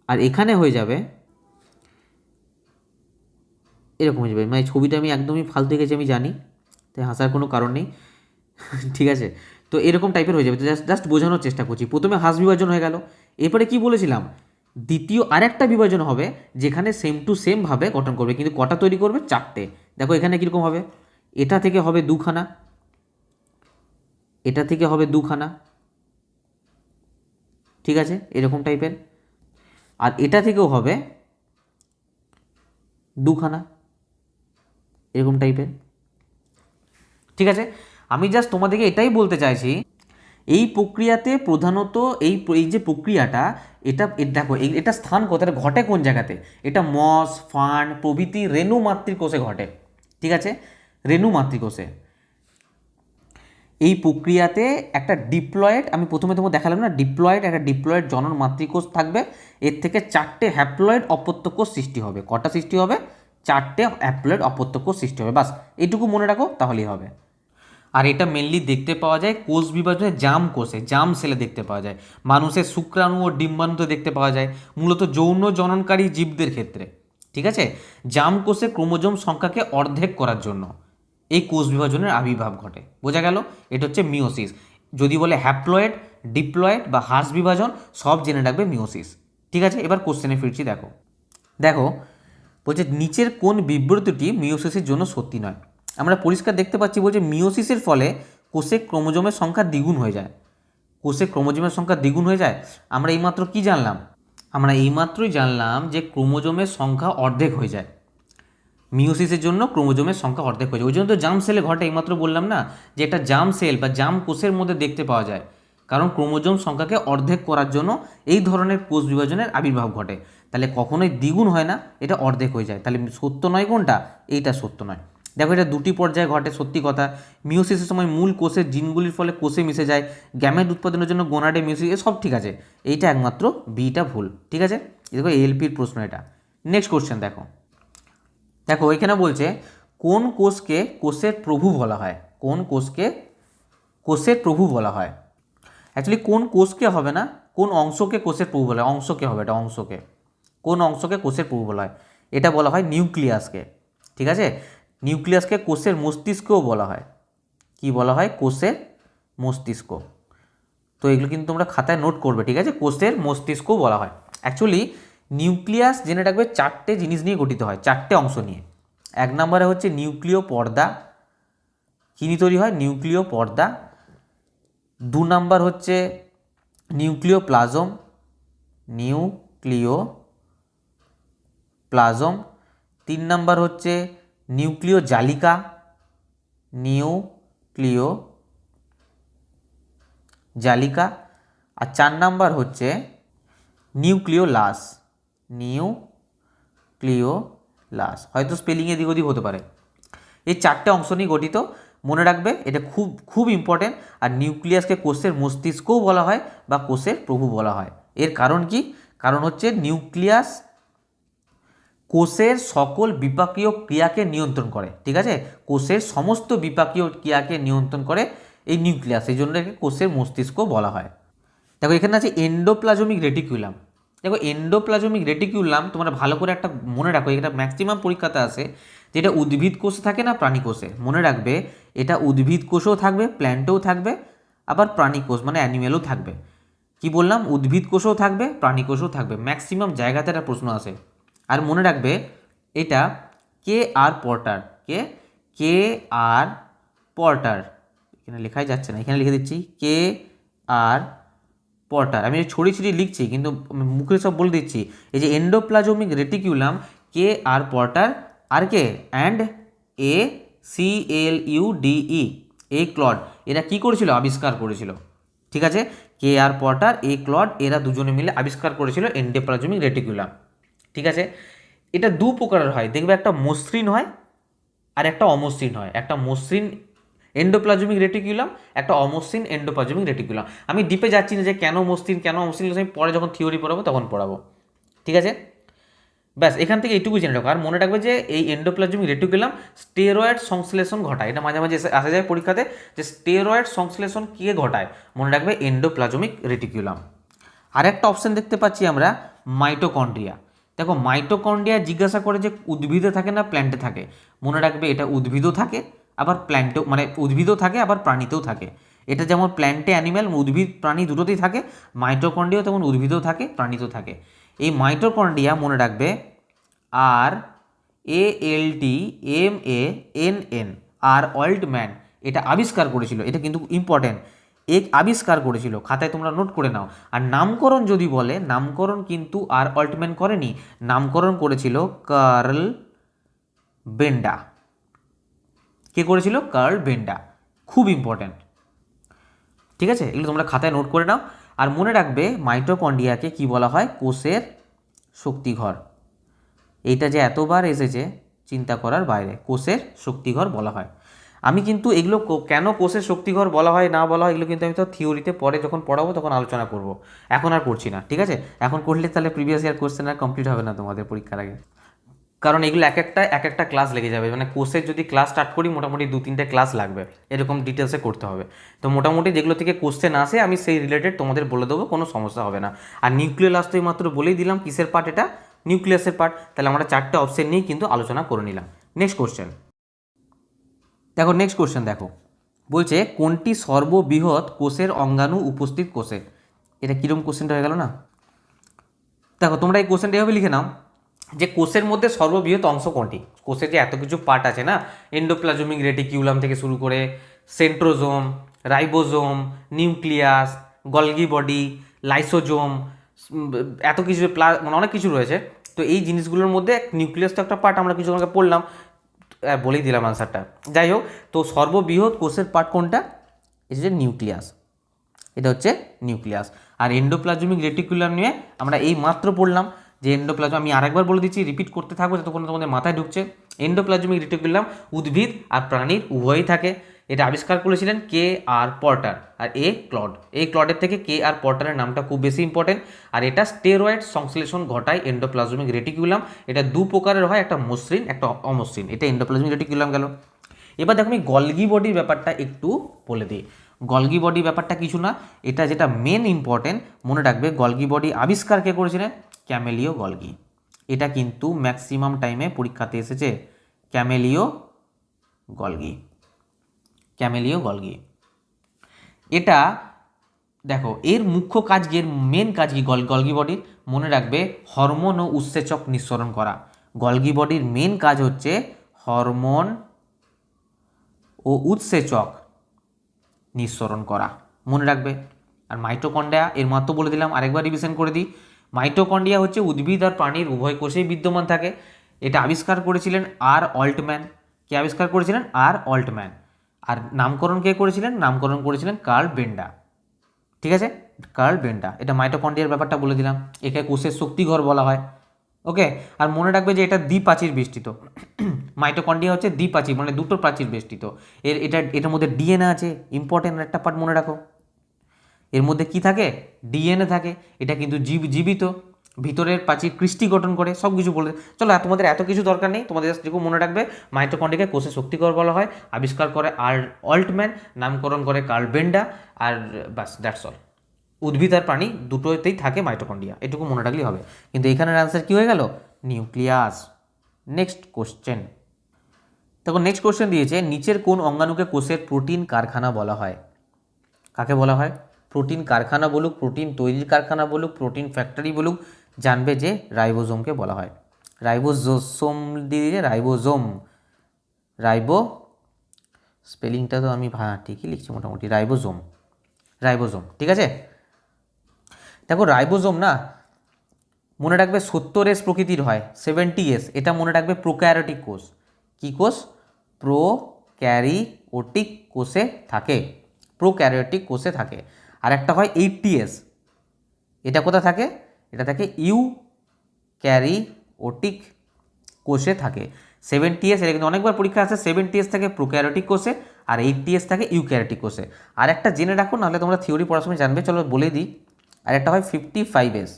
আর এখানে হয়ে যাবে এরকম হয়ে যাবে। মানে ছবিটা আমি একদমই ফালতু গেছি আমি জানি, তাই হাসার কোনো কারণ নেই। ঠিক আছে, তো এরকম টাইপের হয়ে যাবে। তো জাস্ট বোঝানোর চেষ্টা করছি। প্রথমে হ্রাস বিভাজন হয়ে গেল, এরপরে কি বলেছিলাম, দ্বিতীয় আরেকটা বিভাজন হবে, যেখানে সেম টু সেম ভাবে গঠন করবে, কিন্তু কটা তৈরি করবে, 4টে। দেখো এখানে কীরকম হবে, এটা থেকে হবে দুখানা, এটা থেকে হবে দুখানা। ঠিক আছে, এরকম টাইপের। আর এটা থেকেও হবে দুখানা, এরকম টাইপের। ঠিক আছে, আমি জাস্ট তোমাদেরকে এটাই বলতে চাইছি, এই প্রক্রিয়াতে প্রধানত এই যে প্রক্রিয়াটা, এটা দেখো এটা স্থান কোথায় ঘটে, কোন জায়গাতে, এটা মস, ফার্ন প্রভৃতি রেণু মাতৃকোষে ঘটে। ঠিক আছে, রেণু মাতৃকোষে। এই প্রক্রিয়াতে একটা ডিপ্লয়েড, আমি প্রথমে তোমাকে দেখালাম না, একটা ডিপ্লয়েড জনন মাতৃকোষ থাকবে, এর থেকে 4টে হ্যাপ্লয়েড অপত্য কোষ সৃষ্টি হবে। কটা সৃষ্টি হবে, 4টে হ্যাপ্লয়েড অপত্য কোষ সৃষ্টি হবে। বাস এইটুকু মনে রাখো, তাহলেই হবে। আর এটা মেনলি দেখতে পাওয়া যায় কোষ বিভাজনে জাম কোষে, জাম সেলে দেখতে পাওয়া যায়। মানুষের শুক্রাণু ও ডিম্বাণুতে দেখতে পাওয়া যায়, মূলত যৌন জননকারী জীবদের ক্ষেত্রে। ঠিক আছে, জাম কোষে ক্রোমোজোম সংখ্যাকে অর্ধেক করার জন্য এই কোষ বিভাজনের আবির্ভাব ঘটে। বোঝা গেল, এটা হচ্ছে মিওসিস। যদি বলে হ্যাপ্লয়েড, ডিপ্লয়েড বা হ্রাস বিভাজন, সব জেনে রাখবে মিওসিস। ঠিক আছে, এবার কোশ্চেনে ফিরছি। দেখো দেখো বলছে নিচের কোন বিবৃতিটি মিওসিসের জন্য সত্যি নয়। আমরা পরিষ্কার দেখতে পাচ্ছি, বলছে মিওসিসের ফলে কোষে ক্রোমোজোমের সংখ্যা দ্বিগুণ হয়ে যায়। কোষে ক্রোমোজোমের সংখ্যা দ্বিগুণ হয়ে যায়, আমরা এইমাত্র কি জানলাম, আমরা এইমাত্রই জানলাম যে ক্রোমোজোমের সংখ্যা অর্ধেক হয়ে যায়। মিওসিসের জন্য ক্রোমোজোমের সংখ্যা অর্ধেক হয়ে যায়, ওই জন্য তো জাম সেলে ঘটে। এইমাত্র বললাম না যে এটা জাম সেল বা জাম কোষের মধ্যে দেখতে পাওয়া যায়, কারণ ক্রোমোজোম সংখ্যাকে অর্ধেক করার জন্য এই ধরনের কোষ বিভাজনের আবির্ভাব ঘটে। তাহলে কখনোই দ্বিগুণ হয় না, এটা অর্ধেক হয়ে যায়। তাহলে সত্য নয় কোনটা, এইটা সত্য নয়। দেখো এটা দুটি পর্যায়ে ঘটে, সত্যি কথা। মিওসিসের সময় মূল কোষের জিনগুলির ফলে কোষে মিশে যায়, গ্যামেট উৎপাদনের জন্য গোনাডে মিওসিস, সব ঠিক আছে, এইটা একমাত্র বিটা ভুল, ঠিক আছে। দেখো এলপির প্রশ্ন এটা। নেক্সট কোশ্চেন দেখো, দেখো এখানে বলছে কোন কোষকে কোষের প্রভু বলা হয়, কোন কোষকে কোষের প্রভু বলা হয়। অ্যাকচুয়ালি কোন কোষকে হবে না, কোন অংশকে কোষের প্রভু বলা হয়, অংশকে হবে এটা, অংশকে, কোন অংশকে কোষের প্রভু বলা হয়, এটা বলা হয় নিউক্লিয়াসকে, ঠিক আছে। নিউক্লিয়াসকে কোষের মস্তিষ্কও বলা হয়, কি বলা হয়, কোষের মস্তিষ্ক। তো এগুলো কিন্তু তোমরা খাতায় নোট করবে, ঠিক আছে, কোষের মস্তিষ্কও বলা হয়। অ্যাকচুয়ালি নিউক্লিয়াস জেনে রাখবে চারটে জিনিস নিয়ে গঠিত হয়, চারটে অংশ নিয়ে। এক নম্বরে হচ্ছে নিউক্লিয় পর্দা, কী নিয়ে তৈরি হয়, নিউক্লিয় পর্দা। দু নাম্বার হচ্ছে নিউক্লিয় প্লাজম, নিউক্লিয় প্লাজম। তিন নাম্বার হচ্ছে নিউক্লিয় জালিকা, নিউক্লিয় জালিকা। আর চার নাম্বার হচ্ছে নিউক্লিওলাস, নিউক্লিওলাস, হয়তো স্পেলিং এদিক ওদিক হতে পারে। এই চারটে অংশ নিয়ে গঠিত, মনে রাখবে, এটা খুব খুব ইম্পর্টেন্ট। আর নিউক্লিয়াসকে কোষের মস্তিষ্কও বলা হয় বা কোষের প্রভু বলা হয়। এর কারণ কি, কারণ হচ্ছে নিউক্লিয়াস কোষের সকল বিপাকীয় ক্রিয়াকে নিয়ন্ত্রণ করে, ঠিক আছে, কোষের সমস্ত বিপাকীয় ক্রিয়াকে নিয়ন্ত্রণ করে এই নিউক্লিয়াস, এই জন্য একে কোষের মস্তিষ্ক বলা হয়। দেখো এখানে আছে এন্ডোপ্লাজমিক রেটিকুলাম। দেখো এন্ডোপ্লাজমিক রেটিকুলাম তোমরা ভালো করে একটা মনে রাখো, এটা ম্যাক্সিমাম পরীক্ষাতে আসে, যেটা উদ্ভিদ কোষে থাকে না প্রাণী কোষে। মনে রাখবে এটা উদ্ভিদ কোষেও থাকবে, প্ল্যান্টেও থাকবে, আবার প্রাণী কোষ মানে অ্যানিমেলও থাকবে। কি বললাম, উদ্ভিদ কোষেও থাকবে, প্রাণী কোষেও থাকবে, ম্যাক্সিমাম জায়গাতে একটা প্রশ্ন আসে। আর মনে রাখবে এটা কে আর পর্টার, কে আর পর্টার, এখানে লেখাই যাচ্ছে না, এখানে লিখে দিচ্ছি কে আর পর্টার। আমি ছড়িয়ে ছিটিয়ে লিখছি কিন্তু মুখে সব বলে দিচ্ছি। এই যে endoplasmic reticulum, K R Porter, আর কে and A CLUDE, A Claude, এরা কি করেছিল, আবিষ্কার করেছিল, ঠিক আছে। কে আর পর্টার, এ ক্লড, এরা দুজনে মিলে আবিষ্কার করেছিল এন্ডোপ্লাজমিক রেটিকুলাম, ঠিক আছে। এটা দু প্রকারের হয়, দেখবে একটা মসৃণ হয় আর একটা অমসৃণ হয়। একটা মসৃণ এন্ডোপ্লাজমিক রেটিকুলাম, একটা অমসৃণ এন্ডোপ্লাজমিক রেটিকুলাম। আমি ডিপে যাচ্ছি না যে কেন মসৃণ কেন অমসৃণ, আমি পরে যখন থিওরি পড়াবো তখন পড়াবো, ঠিক আছে। ব্যাস এখান থেকে এইটুকুই জেনে রাখো। আর মনে রাখবে যে এই এন্ডোপ্লাজমিক রেটিকুলাম স্টেরয়েড সংশ্লেষণ ঘটায়, এটা মাঝে মাঝে আসা যায় পরীক্ষাতে, যে স্টেরয়েড সংশ্লেষণ কে ঘটায়, মনে রাখবে এন্ডোপ্লাজমিক রেটিকুলাম। আর একটা অপশন দেখতে পাচ্ছি আমরা, মাইটোকন্ড্রিয়া। দেখো মাইটোকন্ড্রিয়া জিজ্ঞাসা করে যে উদ্ভিদে থাকে না প্ল্যান্টে থাকে, মনে রাখবে এটা উদ্ভিদও থাকে আবার প্ল্যান্টেও, মানে উদ্ভিদও থাকে আবার প্রাণীতেও থাকে। এটা যেমন প্ল্যান্টে অ্যানিম্যাল উদ্ভিদ প্রাণী দুটোতেই থাকে, মাইটোকন্ড্রিয়াও তেমন উদ্ভিদও থাকে প্রাণীতেও থাকে। এই মাইটোকন্ড্রিয়া মনে রাখবে RALTMANN, আর অল্টম্যান এটা আবিষ্কার করেছিল, এটা কিন্তু ইম্পর্টেন্ট, আবিষ্কার করেছিল, খাতায় তোমরা নোট করে নাও। আর নামকরণ যদি বলে, নামকরণ কিন্তু আর অল্টম্যান করেনি, নামকরণ করেছিল কার্ল বেন্ডা। কে করেছিল, কার্ল বেন্ডা, খুব ইম্পর্ট্যান্ট, ঠিক আছে, এগুলো তোমরা খাতায় নোট করে নাও। আর মনে রাখবে মাইটোকন্ড্রিয়াকে কি বলা হয়, কোষের শক্তিঘর। এইটা যে এতবার এসেছে চিন্তা করার বাইরে, কোষের শক্তিঘর বলা হয়। আমি কিন্তু এগুলো কেন কোষের শক্তিঘর বলা হয় না বলা হয়, এগুলো কিন্তু আমি তো থিওরিতে পরে যখন পড়াবো তখন আলোচনা করব, এখন আর করছি না, ঠিক আছে। এখন করলে তাহলে প্রিভিয়াস ইয়ার কোশ্চেন আর কমপ্লিট হবে না তোমাদের পরীক্ষার আগে, কারণ এগুলো এক একটা ক্লাস লেগে যাবে। মানে কোর্সের যদি ক্লাস স্টার্ট করি মোটামুটি 2-3টে ক্লাস লাগবে, এরকম ডিটেলসে করতে হবে। তো মোটামুটি যেগুলো থেকে কোশ্চেন আসে আমি সেই রিলেটেড তোমাদের বলে দেবো, কোনো সমস্যা হবে না। আর নিউক্লিয়াস তো মাত্র বলেই দিলাম কিসের পার্ট, এটা নিউক্লিয়াসের পার্ট। তাহলে আমরা চারটে অপশন নিয়েই কিন্তু আলোচনা করে নিলাম। নেক্সট কোশ্চেন দেখো, নেক্সট কোশ্চেন দেখো, বলছে কোনটি সর্ববৃহৎ কোষের অঙ্গাণু উপস্থিত কোষে। এটা কীরকম কোশ্চেনটা হয়ে গেল না। দেখো তোমরা এই কোশ্চেনটা এভাবে লিখে নাও যে কোষের মধ্যে সর্ববৃহৎ অংশ কোনটি। কোষের যে এত কিছু পার্ট আছে না, এন্ডোপ্লাজমিক রেটিকিউলাম থেকে শুরু করে centrosome, ribosome, nucleus, Golgi body, lysosome, এত কিছু মানে অনেক কিছু রয়েছে। তো এই জিনিসগুলোর মধ্যে নিউক্লিয়াস তো একটা পার্ট, আমরা কিছু আগে পড়লাম, বলেই দিলাম আনসারটা। যাই হোক, তো সর্ববৃহৎ কোষের পার্ট কোনটা, এই যে নিউক্লিয়াস, এটা হচ্ছে নিউক্লিয়াস। আর এন্ডোপ্লাজমিক রেটিকুলাম নিয়ে আমরা এই মাত্র পড়লাম যে এন্ডোপ্লাজম, আমি আরেকবার বলে দিচ্ছি, রিপিট করতে থাকবো যতক্ষণ তোমাদের মাথায় ঢুকছে। এন্ডোপ্লাজমিক রেটিকুলাম উদ্ভিদ আর প্রাণীর উভয়ই থাকে। এটা আবিষ্কার করেছিলেন কে আর পর্টার আর এ ক্লড। এই ক্লডের থেকে কে আর পর্টারের নামটা খুব বেশি ইম্পর্টেন্ট। আর এটা স্টেরয়েড সংশ্লেষণ ঘটায় এন্ডোপ্লাজমিক রেটিকুলাম। এটা দু প্রকারের হয়, একটা মসৃণ একটা অমসৃণ। এটা এন্ডোপ্লাজমিক রেটিকুলাম গেল। এবার দেখো আমি গলগি বডির ব্যাপারটা একটু বলে দিই। গলগি বডি ব্যাপারটা কিছু না, এটা যেটা মেন ইম্পর্টেন্ট মনে রাখবে, গলগি বডি আবিষ্কার কে করেছিলেন? ক্যামেলিও গলগি। এটা কিন্তু ম্যাক্সিমাম টাইমে পরীক্ষাতে এসেছে, ক্যামেলিও গলগি, ক্যামেলিও গলগি। এটা দেখো এর মুখ্য কাজ কি, এর মেন কাজ কি গলগি বডির? মনে রাখবে হরমোন ও উৎসেচক নিঃসরণ করা। গলগি বডির মেন কাজ হচ্ছে হরমোন ও উৎসেচক নিঃসরণ করা, মনে রাখবে। আর মাইটোকন্ড্রিয়া এর মাত্র বলে দিলাম, আরেকবার রিভিশন করে দিই। মাইটোকন্ড্রিয়া হচ্ছে উদ্ভিদ আর প্রাণীর উভয় কোষেই বিদ্যমান থাকে। এটা আবিষ্কার করেছিলেন আর অল্টম্যান। কে আবিষ্কার করেছিলেন? আর অল্টম্যান। আর নামকরণ কে করেছিলেন? নামকরণ করেছিলেন কার্ল বেন্ডা। ঠিক আছে, কার্ল বেন্ডা। এটা মাইটোকন্ড্রিয়ার ব্যাপারটা বলে দিলাম। একে কোষের শক্তিঘর বলা হয়। ওকে, আর মনে রাখবে যে এটা দ্বিপ্রাচীর বেষ্টিত। মাইটোকন্ড্রিয়া হচ্ছে দ্বিপ্রাচীর, মানে দুটো প্রাচীর বেষ্টিত। এটার মধ্যে ডিএনএ আছে, ইম্পর্টেন্ট একটা পার্ট মনে রাখো। এর মধ্যে কি থাকে? ডিএনএ থাকে। এটা কিন্তু জীবিত, ভিতরের প্রাচীর কৃষ্টি গঠন করে, সব কিছু বলে। চলো তোমাদের এত কিছু দরকার নেই, তোমাদের জাস্ট যেটুকু মনে রাখবে মাইটোকন্ড্রিয়াকে কোষের শক্তিঘর বলা হয়, আবিষ্কার করে আর অল্টম্যান, নামকরণ করে কার্ল বেন্ডা, আর বাস দ্যাটস অল। উদ্ভিদ আর প্রাণী দুটোতেই থাকে মাইটোকন্ড্রিয়া, এটুকু মনে রাখলেই হবে। কিন্তু এখানের অ্যান্সার কী হয়ে গেল? নিউক্লিয়াস। নেক্সট কোশ্চেন দেখো, নেক্সট কোশ্চেন দিয়েছে নিচের কোন অঙ্গাণুকে কোষের প্রোটিন কারখানা বলা হয়? কাকে বলা হয়? প্রোটিন কারখানা বলুক, প্রোটিন তৈরির কারখানা বলুক, প্রোটিন ফ্যাক্টরি বলুক, জানবে যে রাইবোজোমকে বলা হয়। রাইবোজোম দিয়ে দিলে রাইবোজোম, রাইবো স্পেলিংটা তো আমি ঠিকই লিখছি মোটামুটি, রাইবোজোম, রাইবোজোম। ঠিক আছে, দেখো রাইবোজোম না, মনে রাখবে 70S প্রকৃতির হয়, 70S। এটা মনে রাখবে প্রোক্যারিওটিক কোষ। কি কোষ? প্রোক্যারিওটিক কোষে থাকে, প্রোক্যারিওটিক কোষে থাকে। আর একটা হয় 80S। এটা কোথায় থাকে? এটা থাকে ইউক্যারিওটিক কোষে থাকে। 70S, এটা কিন্তু অনেকবার পরীক্ষা আছে, 70S থাকে প্রোক্যারিওটিক কোষে আর 80S থাকে ইউক্যারিওটিক কোষে। আর একটা জেনে রাখো, নাহলে তোমরা থিওরি পড়ার সময় জানবে, চলো বলে দিই। আর একটা হয় 55S।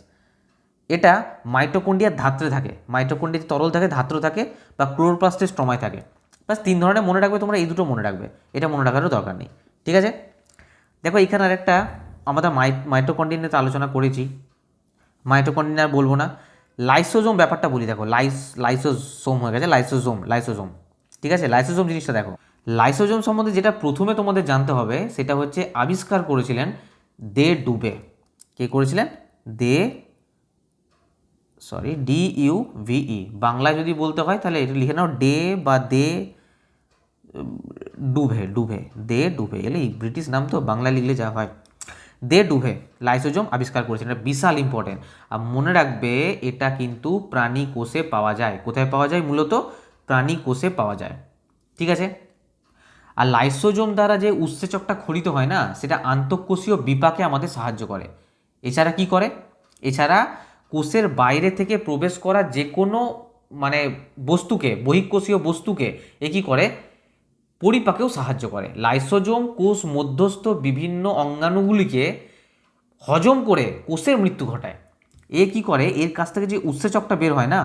এটা মাইটোকন্ড্রিয়ার ধাত্রে থাকে, মাইটোকন্ড্রিয়াতে তরল থাকে, ধাত্র থাকে, বা ক্লোরোপ্লাস্টের স্ট্রমায় থাকে। বাস 3 ধরনের মনে রাখবে তোমরা, এই দুটো মনে রাখবে, এটা মনে রাখারও দরকার নেই। ঠিক আছে, দেখো এখানে আরেকটা আমরা মাইটোকন্ড্রিয়া নিয়ে তো আলোচনা করেছি, মাইটোকন্ড্রিয়া বলবো না। লাইসোজোম ব্যাপারটা বলি, দেখো লাইসোজোম হয়ে গেছে, লাইসোজোম। ঠিক আছে, লাইসোজোম জিনিসটা দেখো। লাইসোজোম সম্বন্ধে যেটা প্রথমে তোমাদের জানতে হবে সেটা হচ্ছে আবিষ্কার করেছিলেন দে ডুবে। কে করেছিলেন? DUVE। বাংলায় যদি বলতে হয় তাহলে এটা লিখে নাও ডে বা দে ডুভে, দে ডুভে। এলে ব্রিটিশ নাম তো, বাংলায় লিখলে যা হয়। দে ডুভে লাইসোজোম আবিষ্কার করেছেন, এটা বিশাল ইম্পর্টেন্ট। আর মনে রাখবে এটা কিন্তু প্রাণী কোষে পাওয়া যায়। কোথায় পাওয়া যায়? মূলত প্রাণী কোষে পাওয়া যায়। ঠিক আছে, আর লাইসোজোম দ্বারা যে উৎসেচকটা খরিত হয় না, সেটা আন্তঃকোষীয় বিপাকে আমাদের সাহায্য করে। এছাড়া কি করে? এছাড়া কোষের বাইরে থেকে প্রবেশ করা যে কোনো মানে বস্তুকে, বহিঃকোষীয় বস্তুকে এ কী করে? পরিপাকেও সাহায্য করে। লাইসোজোম কোষ মধ্যস্থ বিভিন্ন অঙ্গাণুগুলিকে হজম করে কোষের মৃত্যু ঘটায়। এ কি করে? এর কাছ থেকে যে উৎসেচকটা বের হয় না,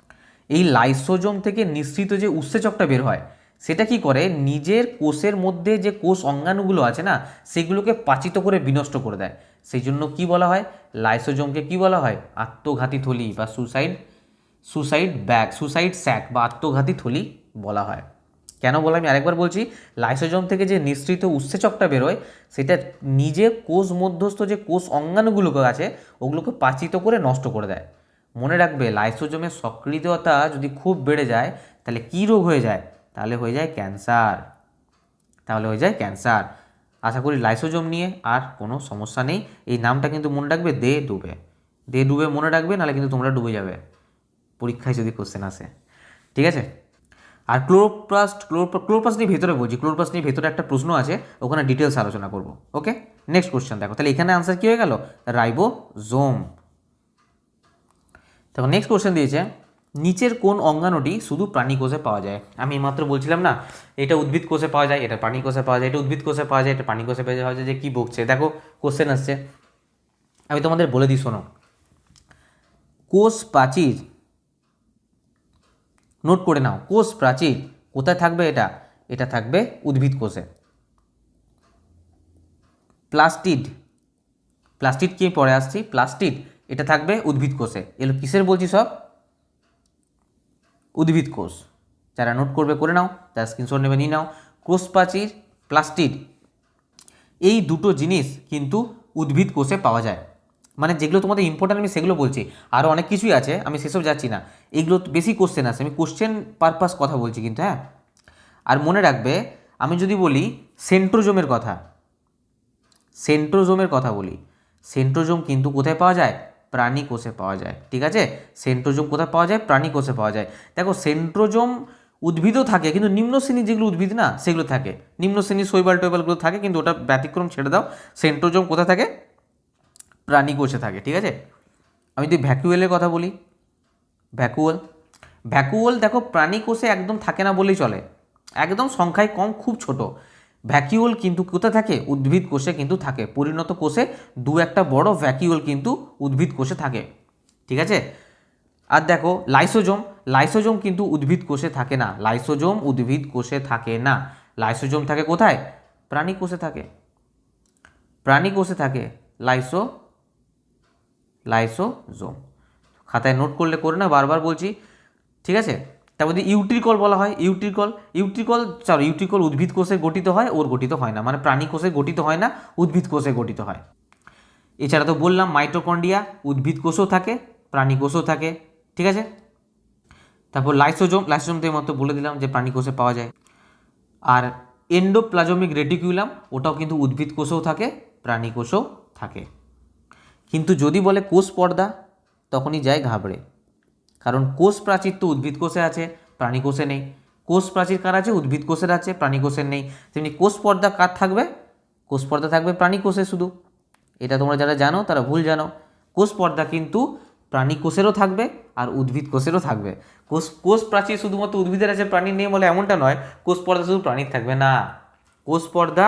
এই লাইসোজোম থেকে নিঃসৃত যে উৎসেচকটা বের হয়, সেটা কি করে? নিজের কোষের মধ্যে যে কোষ অঙ্গাণুগুলো আছে না, সেগুলোকে পাচিত করে বিনষ্ট করে দেয়। সেই জন্য কী বলা হয়? লাইসোজোমকে কি বলা হয়? আত্মঘাতী থলি বা সুসাইড স্যাক বা আত্মঘাতী থলি বলা হয়। কেন বলা? আমি আরেকবার বলছি, লাইসোজোম থেকে যে নিঃসৃত উৎসেচকটা বেরোয়, সেটা নিজে কোষ মধ্যস্থ যে কোষ অঙ্গাণুগুলোকে আছে ওগুলোকে পাচিত করে নষ্ট করে দেয়। মনে রাখবে লাইসোজোমের সক্রিয়তা যদি খুব বেড়ে যায় তাহলে কী রোগ হয়ে যায়? তাহলে হয়ে যায় ক্যান্সার। আশা করি লাইসোজোম নিয়ে আর কোনো সমস্যা নেই। এই নামটা কিন্তু মনে রাখবে, দে ডুবে মনে রাখবে, নাহলে কিন্তু তোমরা ডুবে যাবে পরীক্ষায় যদি কোশ্চেন আসে। ঠিক আছে, আর ক্লোরোপ্লাস্ট নিয়ে ভেতরে বলছি, ক্লোরোপ্লাস্ট নিয়ে ভেতরে একটা প্রশ্ন আছে, ওখানে ডিটেলস আলোচনা করব। ওকে, নেক্সট কোশ্চেন দেখো, তাহলে এখানে আনসার কী হয়ে গেল? রাইবোজোম। তখন নেক্সট কোশ্চেন দিয়েছে, নিচের কোন অঙ্গাণুটি শুধু প্রাণী কোষে পাওয়া যায়? আমি মাত্র বলছিলাম না, এটা উদ্ভিদ কোষে পাওয়া যায়, এটা প্রাণী কোষে পাওয়া যায়, এটা উদ্ভিদ কোষে পাওয়া যায়, এটা প্রাণী কোষে পাওয়া যায়, যে কী বকছে দেখো কোশ্চেন আসছে। আমি তোমাদের বলে দিই শোনো, কোষ প্রাচীর নোট করে নাও, কোষ প্রাচীর কোথায় থাকবে? এটা থাকবে উদ্ভিদ কোষে। প্লাস্টিড কি পরে আসছি, প্লাস্টিড এটা থাকবে উদ্ভিদ কোষে। এগুলো কিসের বলছি? সব উদ্ভিদ কোষ। যারা নোট করবে করে নাও, যারা স্ক্রিনশট নেবে নিয়ে নাও। কোষ প্রাচীর, প্লাস্টিড, এই দুটো জিনিস কিন্তু উদ্ভিদ কোষে পাওয়া যায়। মানে যেগুলো তোমাদের ইম্পর্টেন্ট আমি সেগুলো বলছি, আরও অনেক কিছুই আছে, আমি সেসব যাচ্ছি না। এগুলো বেশি কোশ্চেন আছে, আমি কোশ্চেন পারপাস কথা বলছি কিন্তু, হ্যাঁ। আর মনে রাখবে, আমি যদি বলি সেন্ট্রোজোমের কথা বলি, সেন্ট্রোজোম কিন্তু কোথায় পাওয়া যায়? প্রাণী কোষে পাওয়া যায়, ঠিক আছে। সেন্ট্রোজোম কোথায় পাওয়া যায়? প্রাণী কোষে পাওয়া যায়। দেখো সেন্ট্রোজোম উদ্ভিদও থাকে, কিন্তু নিম্ন শ্রেণীর যেগুলো উদ্ভিদ না সেগুলো থাকে, নিম্ন শ্রেণীর শৈবাল টৈবালগুলো থাকে, কিন্তু ওটা ব্যতিক্রম, ছেড়ে দাও। সেন্ট্রোজোম কোথায় থাকে? প্রাণী কোষে থাকে, ঠিক আছে। আমি যদি ভ্যাকুয়েলের কথা বলি, ভ্যাকুয়েল দেখো প্রাণী কোষে একদম থাকে না বলেই চলে, একদম সংখ্যায় কম, খুব ছোট। ভ্যাকিউল কিন্তু কোথায় থাকে? উদ্ভিদ কোষে কিন্তু থাকে, পরিণত কোষে দু একটা বড় ভ্যাকিউল কিন্তু উদ্ভিদ কোষে থাকে, ঠিক আছে। আর দেখো লাইসোজোম কিন্তু উদ্ভিদ কোষে থাকে না, লাইসোজোম উদ্ভিদ কোষে থাকে না। লাইসোজোম থাকে কোথায়? প্রাণী কোষে থাকে, লাইসোজোম। খাতায় নোট করলে করে না, বারবার বলছি, ঠিক আছে। তারপর যদি ইউট্রিকল বলা হয়, ইউট্রিকল উদ্ভিদ কোষে গঠিত হয়, ওর গঠিত হয় না, মানে প্রাণী কোষে গঠিত হয় না, উদ্ভিদ কোষে গঠিত হয়। এছাড়া তো বললাম মাইটোকন্ড্রিয়া উদ্ভিদ কোষও থাকে, প্রাণী কোষও থাকে, ঠিক আছে। তারপর লাইসোজোম তো এইমাত্র বলে দিলাম যে প্রাণী কোষে পাওয়া যায়। আর এন্ডোপ্লাজমিক রেটিকুলাম ওটাও কিন্তু উদ্ভিদ কোষেও থাকে, প্রাণী কোষেও থাকে। কিন্তু যদি বলে কোষ পর্দা, তখনই যায় ঘাবড়ে, কারণ কোষ প্রাচীর তো উদ্ভিদ কোষে আছে, প্রাণী কোষে নেই। কোষ প্রাচীর কার আছে? উদ্ভিদ কোষের আছে, প্রাণী কোষের নেই। তেমনি কোষ পর্দা কার থাকবে? কোষ পর্দা থাকবে প্রাণী কোষে শুধু। এটা তোমরা যারা জানো তারা ভুল জানো, কোষ পর্দা কিন্তু প্রাণী কোষেরও থাকবে আর উদ্ভিদ কোষেরও থাকবে। কোষ প্রাচীর শুধুমাত্র উদ্ভিদের আছে, প্রাণীর নেই বলে এমনটা নয়, কোষ পর্দা শুধু প্রাণীর থাকবে না, কোষ পর্দা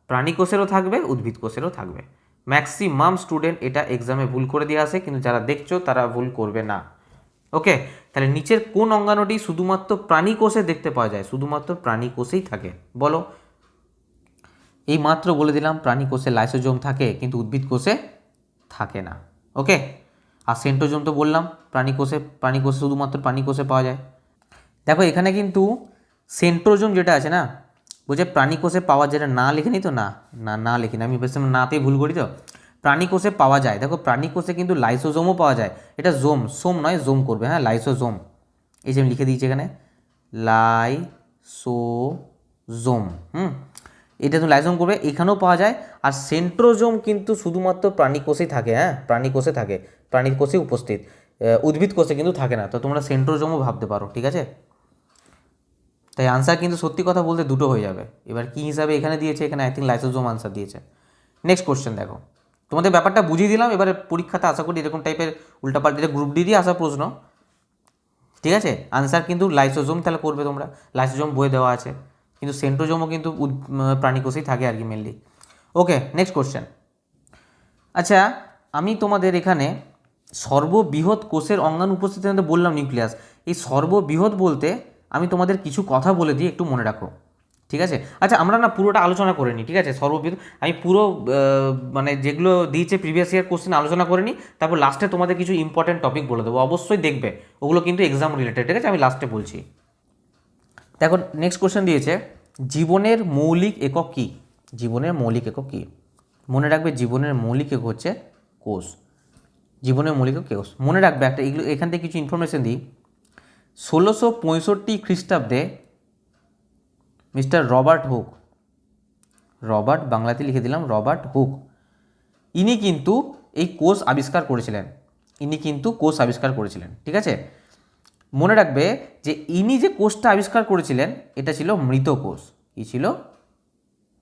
প্রাণী কোষেরও থাকবে, উদ্ভিদ কোষেরও থাকবে। ম্যাক্সিমাম স্টুডেন্ট এটা এক্সামে ভুল করে দিয়ে আসে, কিন্তু যারা দেখছো তারা ভুল করবে না। ওকে, তাহলে নিচের কোন অঙ্গাণুটি শুধুমাত্র প্রাণী কোষে দেখতে পাওয়া যায়? শুধুমাত্র প্রাণী কোষেই থাকে, বলো। এই মাত্র বলে দিলাম প্রাণী কোষে লাইসোজোম থাকে, কিন্তু উদ্ভিদ কোষে থাকে না। ওকে, আর সেন্ট্রোজোম তো বললাম প্রাণী কোষে শুধুমাত্র প্রাণী কোষে পাওয়া যায়। দেখো এখানে কিন্তু সেন্ট্রোজোম যেটা আছে না, বলছে প্রাণী কোষে পাওয়া, যেটা না লিখিনি তো, না লিখিনি আমি, বেশ নাতেই ভুল করি তো। প্রাণী কোষে পাওয়া যায়, দেখো প্রাণী কোষে কিন্তু লাইসোজোমও পাওয়া যায়, এটা সোম নয়, জোম করবে, হ্যাঁ, লাইসোজোম। এই যে আমি লিখে দিয়েছি এখানে লাইসোজোম, এটা তো লাইসোজোম করবে, এখানেও পাওয়া যায়। আর সেন্ট্রোজোম কিন্তু শুধুমাত্র প্রাণী কোষেই থাকে, হ্যাঁ, প্রাণী কোষে থাকে, প্রাণী কোষে উপস্থিত, উদ্ভিদ কোষে কিন্তু থাকে না। তো তোমরা সেন্ট্রোজোমও ভাবতে পারো, ঠিক আছে। তাই আনসার কিন্তু সত্যি কথা বলতে দুটো হয়ে যাবে। এবার কী হিসাবে এখানে দিয়েছে, এখানে আই থিঙ্ক লাইসোজোম আনসার দিয়েছে। নেক্সট কোশ্চেন দেখো, তোমাদের ব্যাপারটা বুঝিয়ে দিলাম, এবারে পরীক্ষাতে আশা করি এরকম টাইপের উল্টাপাল্টা গ্রুপ ডি দিয়ে আসা প্রশ্ন, ঠিক আছে। আনসার কিন্তু লাইসোজোম তাহলে করবে তোমরা, লাইসোজোম বইয়ে দেওয়া আছে, কিন্তু সেন্ট্রোজোমও কিন্তু প্রাণী কোষেই থাকে আর কি মেনলি। ওকে, নেক্সট কোশ্চেন। আচ্ছা, আমি তোমাদের এখানে সর্ববৃহৎ কোষের অঙ্গাণু উপস্থিতি বললাম নিউক্লিয়াস। এই সর্ববৃহৎ বলতে আমি তোমাদের কিছু কথা বলে দিই, একটু মনে রাখো, ঠিক আছে। আচ্ছা, আমরা না পুরোটা আলোচনা করে নিই, ঠিক আছে। সর্ববৃহৎ আমি পুরো মানে যেগুলো দিয়েছে প্রিভিয়াস ইয়ার কোশ্চেন আলোচনা করে নিই, তারপর লাস্টে তোমাদের কিছু ইম্পর্টেন্ট টপিক বলে দেবো, অবশ্যই দেখবে ওগুলো কিন্তু এক্সাম রিলেটেড, ঠিক আছে। আমি লাস্টে বলছি। দেখো নেক্সট কোশ্চেন দিয়েছে, জীবনের মৌলিক একক কী? জীবনের মৌলিক একক কী? মনে রাখবে জীবনের মৌলিক একক হচ্ছে কোষ। জীবনের মৌলিক একক কোষ, মনে রাখবে একটা, এগুলো এখান থেকে কিছু ইনফরমেশন দিই। 1665 খ্রিস্টাব্দে মিস্টার রবার্ট বাংলাতে লিখে দিলাম রবার্ট হুক, ইনি কিন্তু এই কোষ আবিষ্কার করেছিলেন, ঠিক আছে। মনে রাখবে যে ইনি যে কোষটা আবিষ্কার করেছিলেন এটা ছিল মৃত কোষ। কী ছিল?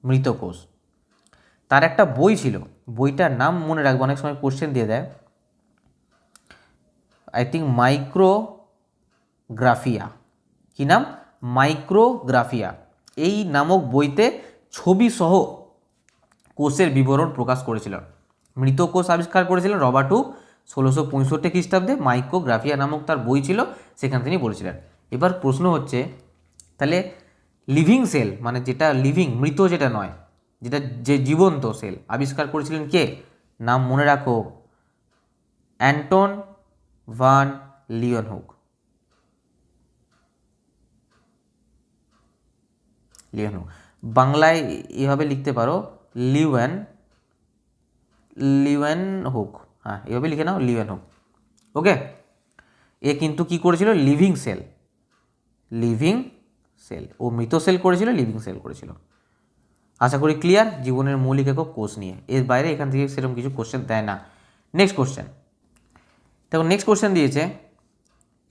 মৃত কোষ। তার একটা বই ছিল, বইটার নাম মনে রাখবে, অনেক সময় কোশ্চেন দিয়ে দেয়। I think Micrographia. কি নাম? মাইক্রোগ্রাফিয়া। এই নামক বইতে ছবি সহ কোষের বিবরণ প্রকাশ করেছিল। মৃত কোষ আবিষ্কার করেছিলেন রবার্ট হুক 1665 খ্রিস্টাব্দে। মাইক্রোগ্রাফিয়া নামক তার বই ছিল, সেখানে তিনি বলেছিলেন। এবার প্রশ্ন হচ্ছে, তাহলে লিভিং সেল মানে যেটা লিভিং, মৃত যেটা নয়, যেটা যে জীবন্ত সেল আবিষ্কার করেছিলেন কে? নাম মনে রাখো, অ্যান্টন ভান লিওনহুক। লিওনহুক বাংলায় এভাবে লিখতে পারো, লিওয়েনহুক। হ্যাঁ, এভাবে লিখে নাও, লিওয়েনহুক। ওকে, এ কিন্তু কি করেছিল? Living sell. ও মৃত সেল করেছিল, লিভিং সেল করেছিল। আশা করি ক্লিয়ার জীবনের মৌলিক একক কোষ নিয়ে। এর বাইরে এখান থেকে সেরকম কিছু কোশ্চেন দেয় না। নেক্সট কোশ্চেন দেখো, নেক্সট কোশ্চেন দিয়েছে,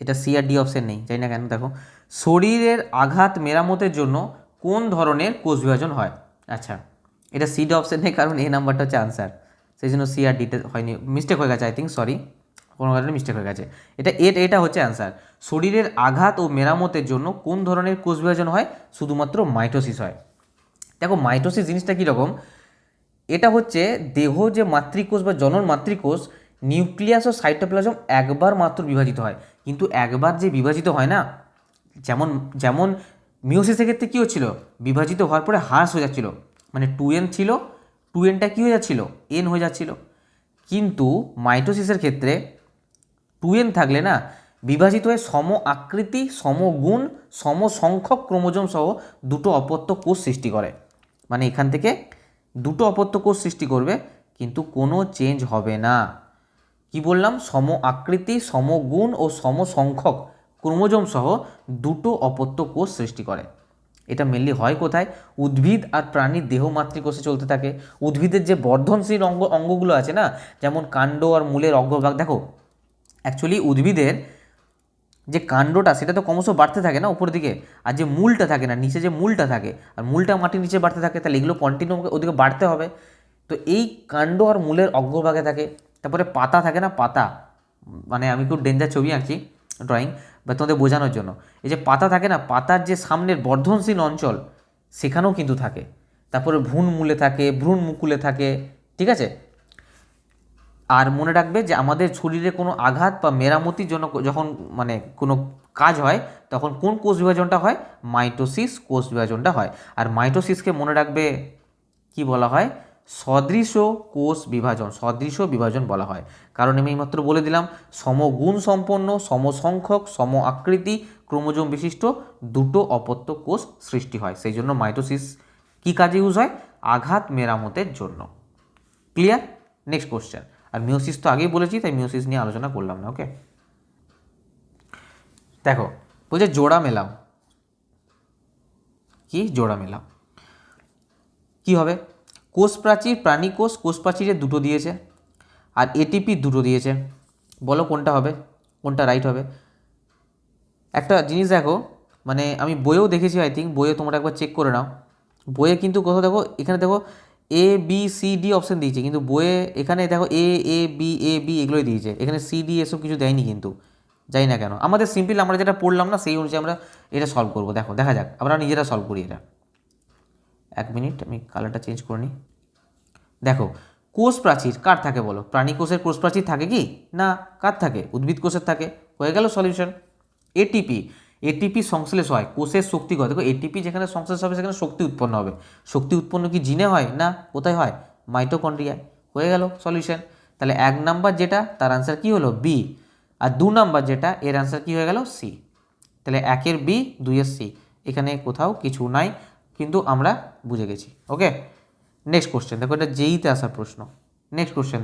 এটা সি আর ডি অপশন নেই, জানি না কেন। দেখো, শরীরের আঘাত মেরামতের জন্য কোন ধরনের কোষ বিভাজন হয়? আচ্ছা, এটা সি ডি অপশন নেই, কারণ এই নাম্বারটা হচ্ছে আনসার, সেই জন্য সি আর ডিতে হয়নি, মিস্টেক হয়ে গেছে, আই থিঙ্ক, সরি, কোনো কারণে মিস্টেক হয়ে গেছে। এটা হচ্ছে অ্যান্সার। শরীরের আঘাত ও মেরামতের জন্য কোন ধরনের কোষ বিভাজন হয়? শুধুমাত্র মাইটোসিস হয়। দেখো, মাইটোসিস জিনিসটা কীরকম, এটা হচ্ছে দেহ যে মাতৃকোষ বা জনন মাতৃকোষ, নিউক্লিয়াস ও সাইটোপ্লাজম একবার মাত্র বিভাজিত হয়, কিন্তু একবার যে বিভাজিত হয় না, যেমন যেমন মিওসিসের ক্ষেত্রে কী হচ্ছিল, বিভাজিত হওয়ার পরে হ্রাস হয়ে যাচ্ছিল, মানে 2n ছিল, 2nটা কী হয়ে যাচ্ছিল, n হয়ে যাচ্ছিল। কিন্তু মাইটোসিসের ক্ষেত্রে 2n থাকলে না, বিভাজিত হয়ে সম আকৃতি, সমগুণ, সমসংখ্যক ক্রোমোজোম সহ দুটো অপত্য কোষ সৃষ্টি করে। মানে এখান থেকে দুটো অপত্য কোষ সৃষ্টি করবে, কিন্তু কোনো চেঞ্জ হবে না। কি বললাম? সম আকৃতি, সমগুণ ও সমসংখ্যক ক্রোমোজোম সহ দুটো অপত্য কোষ সৃষ্টি করে। এটা মেনলি হয় কোথায়? উদ্ভিদ আর প্রাণীর দেহ মাতৃকোষে চলতে থাকে। উদ্ভিদের যে বর্ধনশীল অঙ্গগুলো আছে না, যেমন কাণ্ড আর মূলের অগ্রভাগ, দেখো অ্যাকচুয়ালি উদ্ভিদের যে কাণ্ডটা সেটা তো ক্রমশ বাড়তে থাকে না উপর দিকে, আর যে মূলটা থাকে না, নিচে যে মূলটা থাকে, আর মূলটা মাটির নিচে বাড়তে থাকে, তাহলে এগুলো কন্টিনিউ ওদিকে বাড়তে হবে। তো এই কাণ্ড আর মূলের অগ্রভাগে থাকে। তারপরে পাতা থাকে না, পাতা, মানে আমি খুব ডেঞ্জার ছবি আঁকছি ড্রয়িং বা তোমাদের বোঝানোর জন্য। এই যে পাতা থাকে না, পাতার যে সামনের বর্ধনশীল অঞ্চল সেখানেও কিন্তু থাকে। তারপরে ভ্রূণ মূলে থাকে, ভ্রূণ মুকুলে থাকে, ঠিক আছে। আর মনে রাখবে যে আমাদের শরীরে কোনো আঘাত বা মেরামতির জন্য যখন মানে কোনো কাজ হয়, তখন কোন কোষ বিভাজনটা হয়? মাইটোসিস কোষ বিভাজনটা হয়। আর মাইটোসিসকে মনে রাখবে কি বলা হয়? সদৃশ কোষ বিভাজন, সদৃশ বিভাজন বলা হয়। কারণ আমি এইমাত্র বলে দিলাম, সমগুণ সম্পন্ন, সমসংখ্যক, সম আকৃতি, ক্রোমোজোম বিশিষ্ট দুটো অপত্য কোষ সৃষ্টি হয়। সেই জন্য মাইটোসিস কী কাজে ইউজ হয়? আঘাত মেরামতের জন্য। ক্লিয়ার? Next question. আর মিওসিস তো আগেই বলেছি, তাই মিওসিস নিয়ে আলোচনা করলাম না। ওকে, দেখো বলছে জোড়া মেলাও। কি জোড়া মেলাও? কি হবে? কোষ প্রাচীর, প্রাণী কোষ প্রাচীরে দুটো দিয়েছে, আর এটিপি দুটো দিয়েছে। বলো কোনটা হবে, কোনটা রাইট হবে? একটা জিনিস দেখো, মানে আমি বইয়েও দেখেছি, আই থিঙ্ক বইয়ে তোমরা একবার চেক করে নাও। বইয়ে কিন্তু কোথাও দেখো, এখানে দেখো A B C D option দিয়েছে, কিন্তু বইয়ে এখানে দেখো এ বি এগুলোই দিয়েছে, এখানে সি ডি এসব কিছু দেয়নি। কিন্তু জানি না কেন। আমাদের সিম্পল আমরা যেটা পড়লাম না, সেই অনুযায়ী আমরা এটা সলভ করবো। দেখো, দেখা যাক, আমরা নিজেরা সলভ করি এটা। এক মিনিট, আমি কালারটা চেঞ্জ করে নিই। দেখো, কোষ প্রাচীর কার থাকে বলো? প্রাণী কোষের কোষ প্রাচীর থাকে কি না? কার থাকে? উদ্ভিদ কোষের থাকে। হয়ে গেল সলিউশন। এটিপি সংশ্লেষ হয় কোষের শক্তি কয়। দেখো, এটিপি যেখানে সংশ্লেষ হবে সেখানে শক্তি উৎপন্ন হবে। শক্তি উৎপন্ন কি জিনে হয় না? কোথায় হয়? মাইটোকন্ড্রিয়ায়। হয়ে গেল সলিউশন। তাহলে 1 নাম্বার যেটা, তার আনসার কি হলো? বি। আর 2 নাম্বার যেটা, এর আনসার কি হয়ে গেল? সি। তাহলে 1-এর বি, 2-এর সি, এখানে কোথাও কিছু নাই, কিন্তু আমরা বুঝে গেছি। ওকে, নেক্সট কোশ্চেন দেখো, এটা যেইতে আসার প্রশ্ন। নেক্সট কোশ্চেন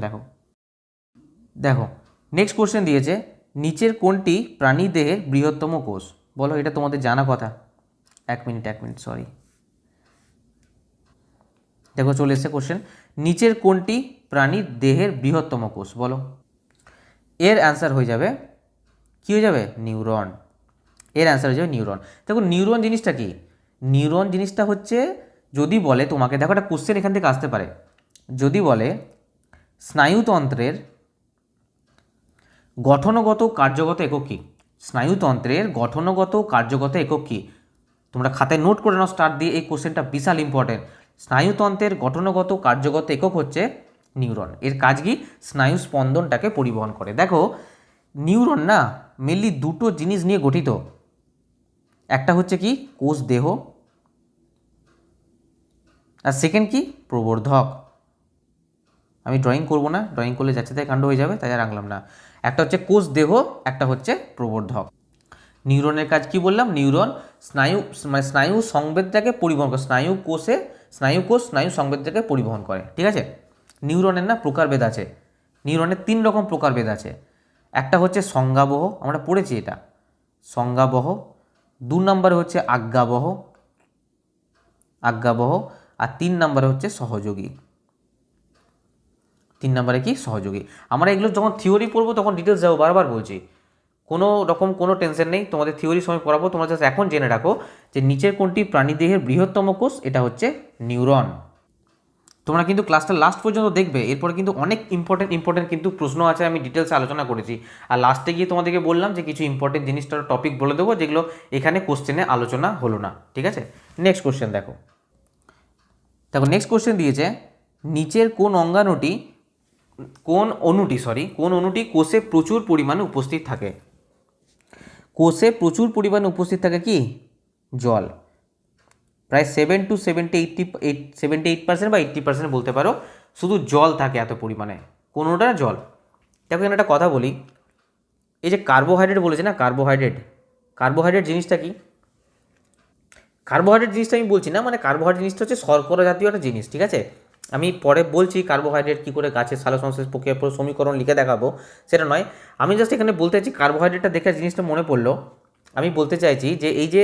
দেখো, নেক্সট কোশ্চেন দিয়েছে, নিচের কোনটি প্রাণী দেহের বৃহত্তম কোষ? বলো, এটা তোমাদের জানা কথা। এক মিনিট, সরি। দেখো, চলে এসেছে কোশ্চেন, নিচের কোনটি প্রাণীর দেহের বৃহত্তম কোষ? বলো। এর অ্যান্সার হয়ে যাবে, কি হয়ে যাবে? নিউরন। এর অ্যান্সার হয়ে যাবে নিউরন। দেখো, নিউরন জিনিসটা কি? নিউরন জিনিসটা হচ্ছে, যদি বলে তোমাকে, দেখো একটা কোশ্চেন এখান থেকে আসতে পারে, যদি বলে স্নায়ুতন্ত্রের গঠনগত কার্যগত একক কী? স্নায়ুতন্ত্রের গঠনগত কার্যগত একক কী? তোমরা খাতায় নোট করে নাও স্টার্ট দিয়ে, এই কোশ্চেনটা বিশাল ইম্পর্টেন্ট। স্নায়ুতন্ত্রের গঠনগত কার্যগত একক হচ্ছে নিউরন। এর কাজ কি? স্নায়ু স্পন্দনটাকে পরিবহন করে। দেখো নিউরন না মেনলি দুটো জিনিস নিয়ে গঠিত। একটা হচ্ছে কি কোষ দেহ, আর সেকেন্ড কি প্রবর্ধক। আমি ড্রয়িং করব না, ড্রয়িং করলে যাচ্ছে তাই কাণ্ড হয়ে যাবে, তাই আর আঁকলাম না। একটা হচ্ছে কোষ দেহ, একটা হচ্ছে প্রবর্ধক। নিউরনের কাজ কি বললাম? নিউরন স্নায়ু সংবেদটাকে পরিবহন করে, স্নায়ু কোষ স্নায়ু সংবেদটাকে পরিবহন করে। ঠিক আছে। নিউরনের না প্রকারভেদ আছে। নিউরনের 3 রকম প্রকারভেদ আছে। একটা হচ্ছে সংজ্ঞাবহ, আমরা পড়েছি এটা, সংজ্ঞাবহ। 2 নম্বরে হচ্ছে আজ্ঞাবহ, আর 3 নম্বরে হচ্ছে সহযোগী। 3 নম্বরে কি? সহযোগী। আমরা এগুলো যখন থিওরি পড়বো তখন ডিটেলস যাবো, বারবার বলছি, কোনো রকম কোনো টেনশন নেই, তোমাদের থিওরির সময় পড়াবো। তোমরা জাস্ট এখন জেনে রাখো যে নিচের কোনটি প্রাণীদেহের বৃহত্তম কোষ? এটা হচ্ছে নিউরন। তোমরা কিন্তু ক্লাসটা লাস্ট পর্যন্ত দেখবে, এরপরে কিন্তু অনেক ইম্পর্টেন্ট কিন্তু প্রশ্ন আছে, আমি ডিটেলসে আলোচনা করেছি। আর লাস্টে গিয়ে তোমাদেরকে বললাম যে কিছু ইম্পর্টেন্ট জিনিসটার টপিক বলে দেবো যেগুলো এখানে কোশ্চেনে আলোচনা হলো না। ঠিক আছে। নেক্সট কোশ্চেন দেখো। নেক্সট কোশ্চেন দিয়েছে, নিচের কোন অনুটি কোষে প্রচুর পরিমাণে উপস্থিত থাকে? কোষে প্রচুর পরিমাণে উপস্থিত থাকে কি? জল। প্রায় 78% বা 80% বলতে পারো, শুধু জল থাকে এত পরিমাণে। কোনোটা জল। দেখো এখানে একটা কথা বলি, এই যে কার্বোহাইড্রেট বলেছে না, কার্বোহাইড্রেট জিনিসটা কি? কার্বোহাইড্রেট জিনিসটা আমি বলছি না, মানে কার্বোহাইড্রেট জিনিসটা হচ্ছে শর্করা জাতীয় একটা জিনিস। ঠিক আছে। আমি পরে বলছি কার্বোহাইড্রেট কী করে গাছের সালোকসংশ্লেষ প্রক্রিয়ার পর সমীকরণ লিখে দেখাবো, সেটা নয়। আমি জাস্ট এখানে বলতে চাইছি, কার্বোহাইড্রেটটা দেখে জিনিসটা মনে পড়লো, আমি বলতে চাইছি যে এই যে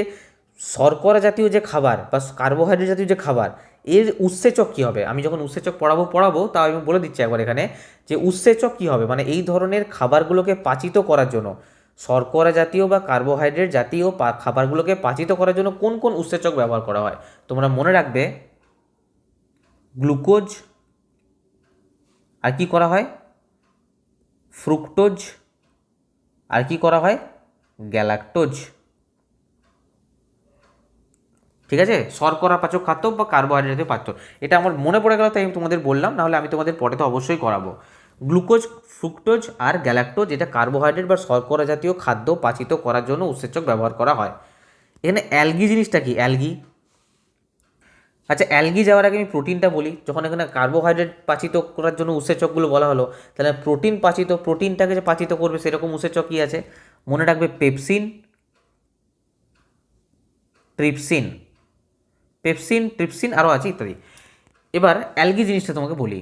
শর্করা জাতীয় যে খাবার বা কার্বোহাইড্রেট জাতীয় যে খাবার, এর উৎসেচক কী হবে? আমি যখন উৎসেচক পড়াবো তাও আমি বলে দিচ্ছি একবার এখানে, যে উৎসেচক কী হবে, মানে এই ধরনের খাবারগুলোকে পাচিত করার জন্য, শর্করা জাতীয় বা কার্বোহাইড্রেট জাতীয় খাবারগুলোকে পাচিত করার জন্য কোন কোন উৎসেচক ব্যবহার করা হয়? তোমরা মনে রাখবে, গ্লুকোজ, আর কি করা হয়? ফ্রুক্টোজ, আর কি করা হয়? গ্যালাক্টোজ। ঠিক আছে। শর্করা পাচক খাদ্য বা কার্বোহাইড্রেট জাতীয় পাত্র, এটা আমার মনে পড়ে গেল তাই আমি তোমাদের বললাম, নাহলে আমি তোমাদের পরে তো অবশ্যই করাবো। গ্লুকোজ, ফ্রুক্টোজ আর গ্যালাক্টোজ, এটা কার্বোহাইড্রেট বা শর্করা জাতীয় খাদ্য পাচিত করার জন্য উৎসেচক ব্যবহার করা হয়। এখানে অ্যালগি জিনিসটা কি? অ্যালগি। আচ্ছা, অ্যালগি যাওয়ার আগে আমি প্রোটিনটা বলি। যখন এখানে কার্বোহাইড্রেট পাচিত করার জন্য উৎসেচকগুলো বলা হলো, তাহলে প্রোটিনটাকে যে পাচিত করবে সেরকম উৎসেচক কী আছে? মনে রাখবে, পেপসিন, ট্রিপসিন আরও আছে ইত্যাদি। এবার অ্যালগি জিনিসটা তোমাকে বলি।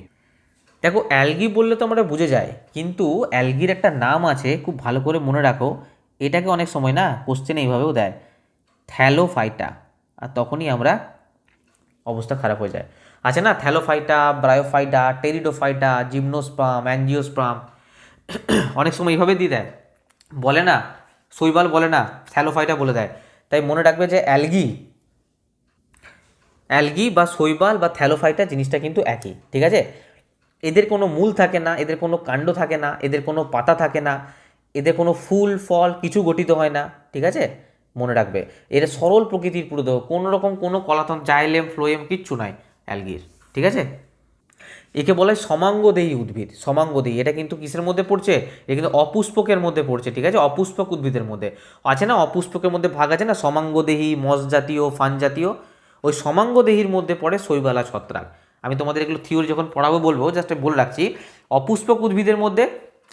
দেখো অ্যালগি বললে তো আমরা বুঝে যাই, কিন্তু অ্যালগির একটা নাম আছে, খুব ভালো করে মনে রাখো। এটাকে অনেক সময় না কোশ্চেন এইভাবেও দেয়, থ্যালোফাইটা, আর তখনই আমরা অবস্থা খারাপ হয়ে যায়। আছে না thallophyta, bryophyta, pteridophyta, gymnosperm, angiosperm, অনেক সময় এইভাবে দিয়ে দেয়, বলে না শৈবাল বলে না, থ্যালোফাইটা বলে দেয়। তাই মনে রাখবে যে অ্যালগি বা শৈবাল বা থ্যালোফাইটা জিনিসটা কিন্তু একই। ঠিক আছে। এদের কোনো মূল থাকে না, এদের কোনো কাণ্ড থাকে না, এদের কোনো পাতা থাকে না, এদের কোনো ফুল ফল কিছু গঠিত হয় না। ঠিক আছে। মনে রাখবে, এর সরল প্রকৃতির পুরো দেহ, কোনো রকম কোনো কলাতন্ত্র, জাইলেম ফ্লোয়েম কিচ্ছু নাই অ্যালগির। ঠিক আছে। একে বলা হয় সমাঙ্গদেহী উদ্ভিদ। সমাঙ্গদেহী, এটা কিন্তু কিসের মধ্যে পড়ছে? এটা কিন্তু অপুষ্পকের মধ্যে পড়ছে। ঠিক আছে। অপুষ্পক উদ্ভিদের মধ্যে আছে না, অপুষ্পকের মধ্যে ভাগ আছে না, সমাঙ্গদেহী, মস জাতীয়, ফান জাতীয়। ওই সমাঙ্গদেহীর মধ্যে পড়ে শৈবাল আর ছত্রাক। আমি তোমাদের এগুলো থিওরি যখন পড়াবো বলবো, জাস্ট বলে রাখছি, অপুষ্পক উদ্ভিদের মধ্যে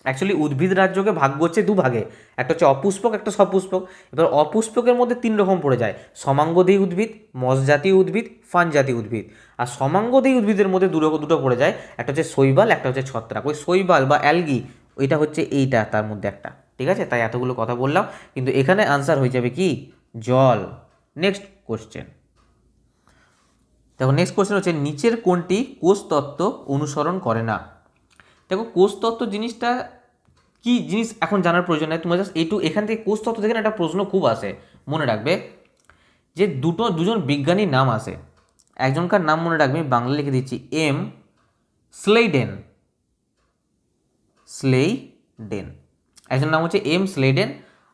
অ্যাকচুয়ালি উদ্ভিদ রাজ্যকে ভাগ করছে দুভাগে, একটা হচ্ছে অপুষ্পক, একটা সপুষ্পক। এবার অপুষ্পকের মধ্যে 3 রকম পড়ে যায়, সমাঙ্গদেহী উদ্ভিদ, মস জাতীয় উদ্ভিদ, ফান জাতীয় উদ্ভিদ। আর সমাঙ্গদেহী উদ্ভিদের মধ্যে দুটো পড়ে যায়, একটা হচ্ছে শৈবাল, একটা হচ্ছে ছত্রাক। ওই শৈবাল বা অ্যালগি, ওইটা হচ্ছে এইটা, তার মধ্যে একটা। ঠিক আছে। তাই এতগুলো কথা বললাম, কিন্তু এখানে আনসার হয়ে যাবে কি? জল। নেক্সট কোশ্চেন দেখো। নেক্সট কোশ্চেন হচ্ছে, নিচের কোনটি কোষতত্ত্ব অনুসরণ করে না? দেখো কোষতত্ত্ব জিনিসটা কি জিনিস এখন জানার প্রয়োজন নেই, তোমার জাস্ট এখান থেকে কোষতত্ত্ব থেকে একটা প্রশ্ন খুব আসে। মনে রাখবে যে দুজন বিজ্ঞানীর নাম আসে, একজনকার নাম মনে রাখবে, বাংলা লিখে দিচ্ছি, এম স্লেইডেন। একজনের নাম হচ্ছে এম স্লেডেন,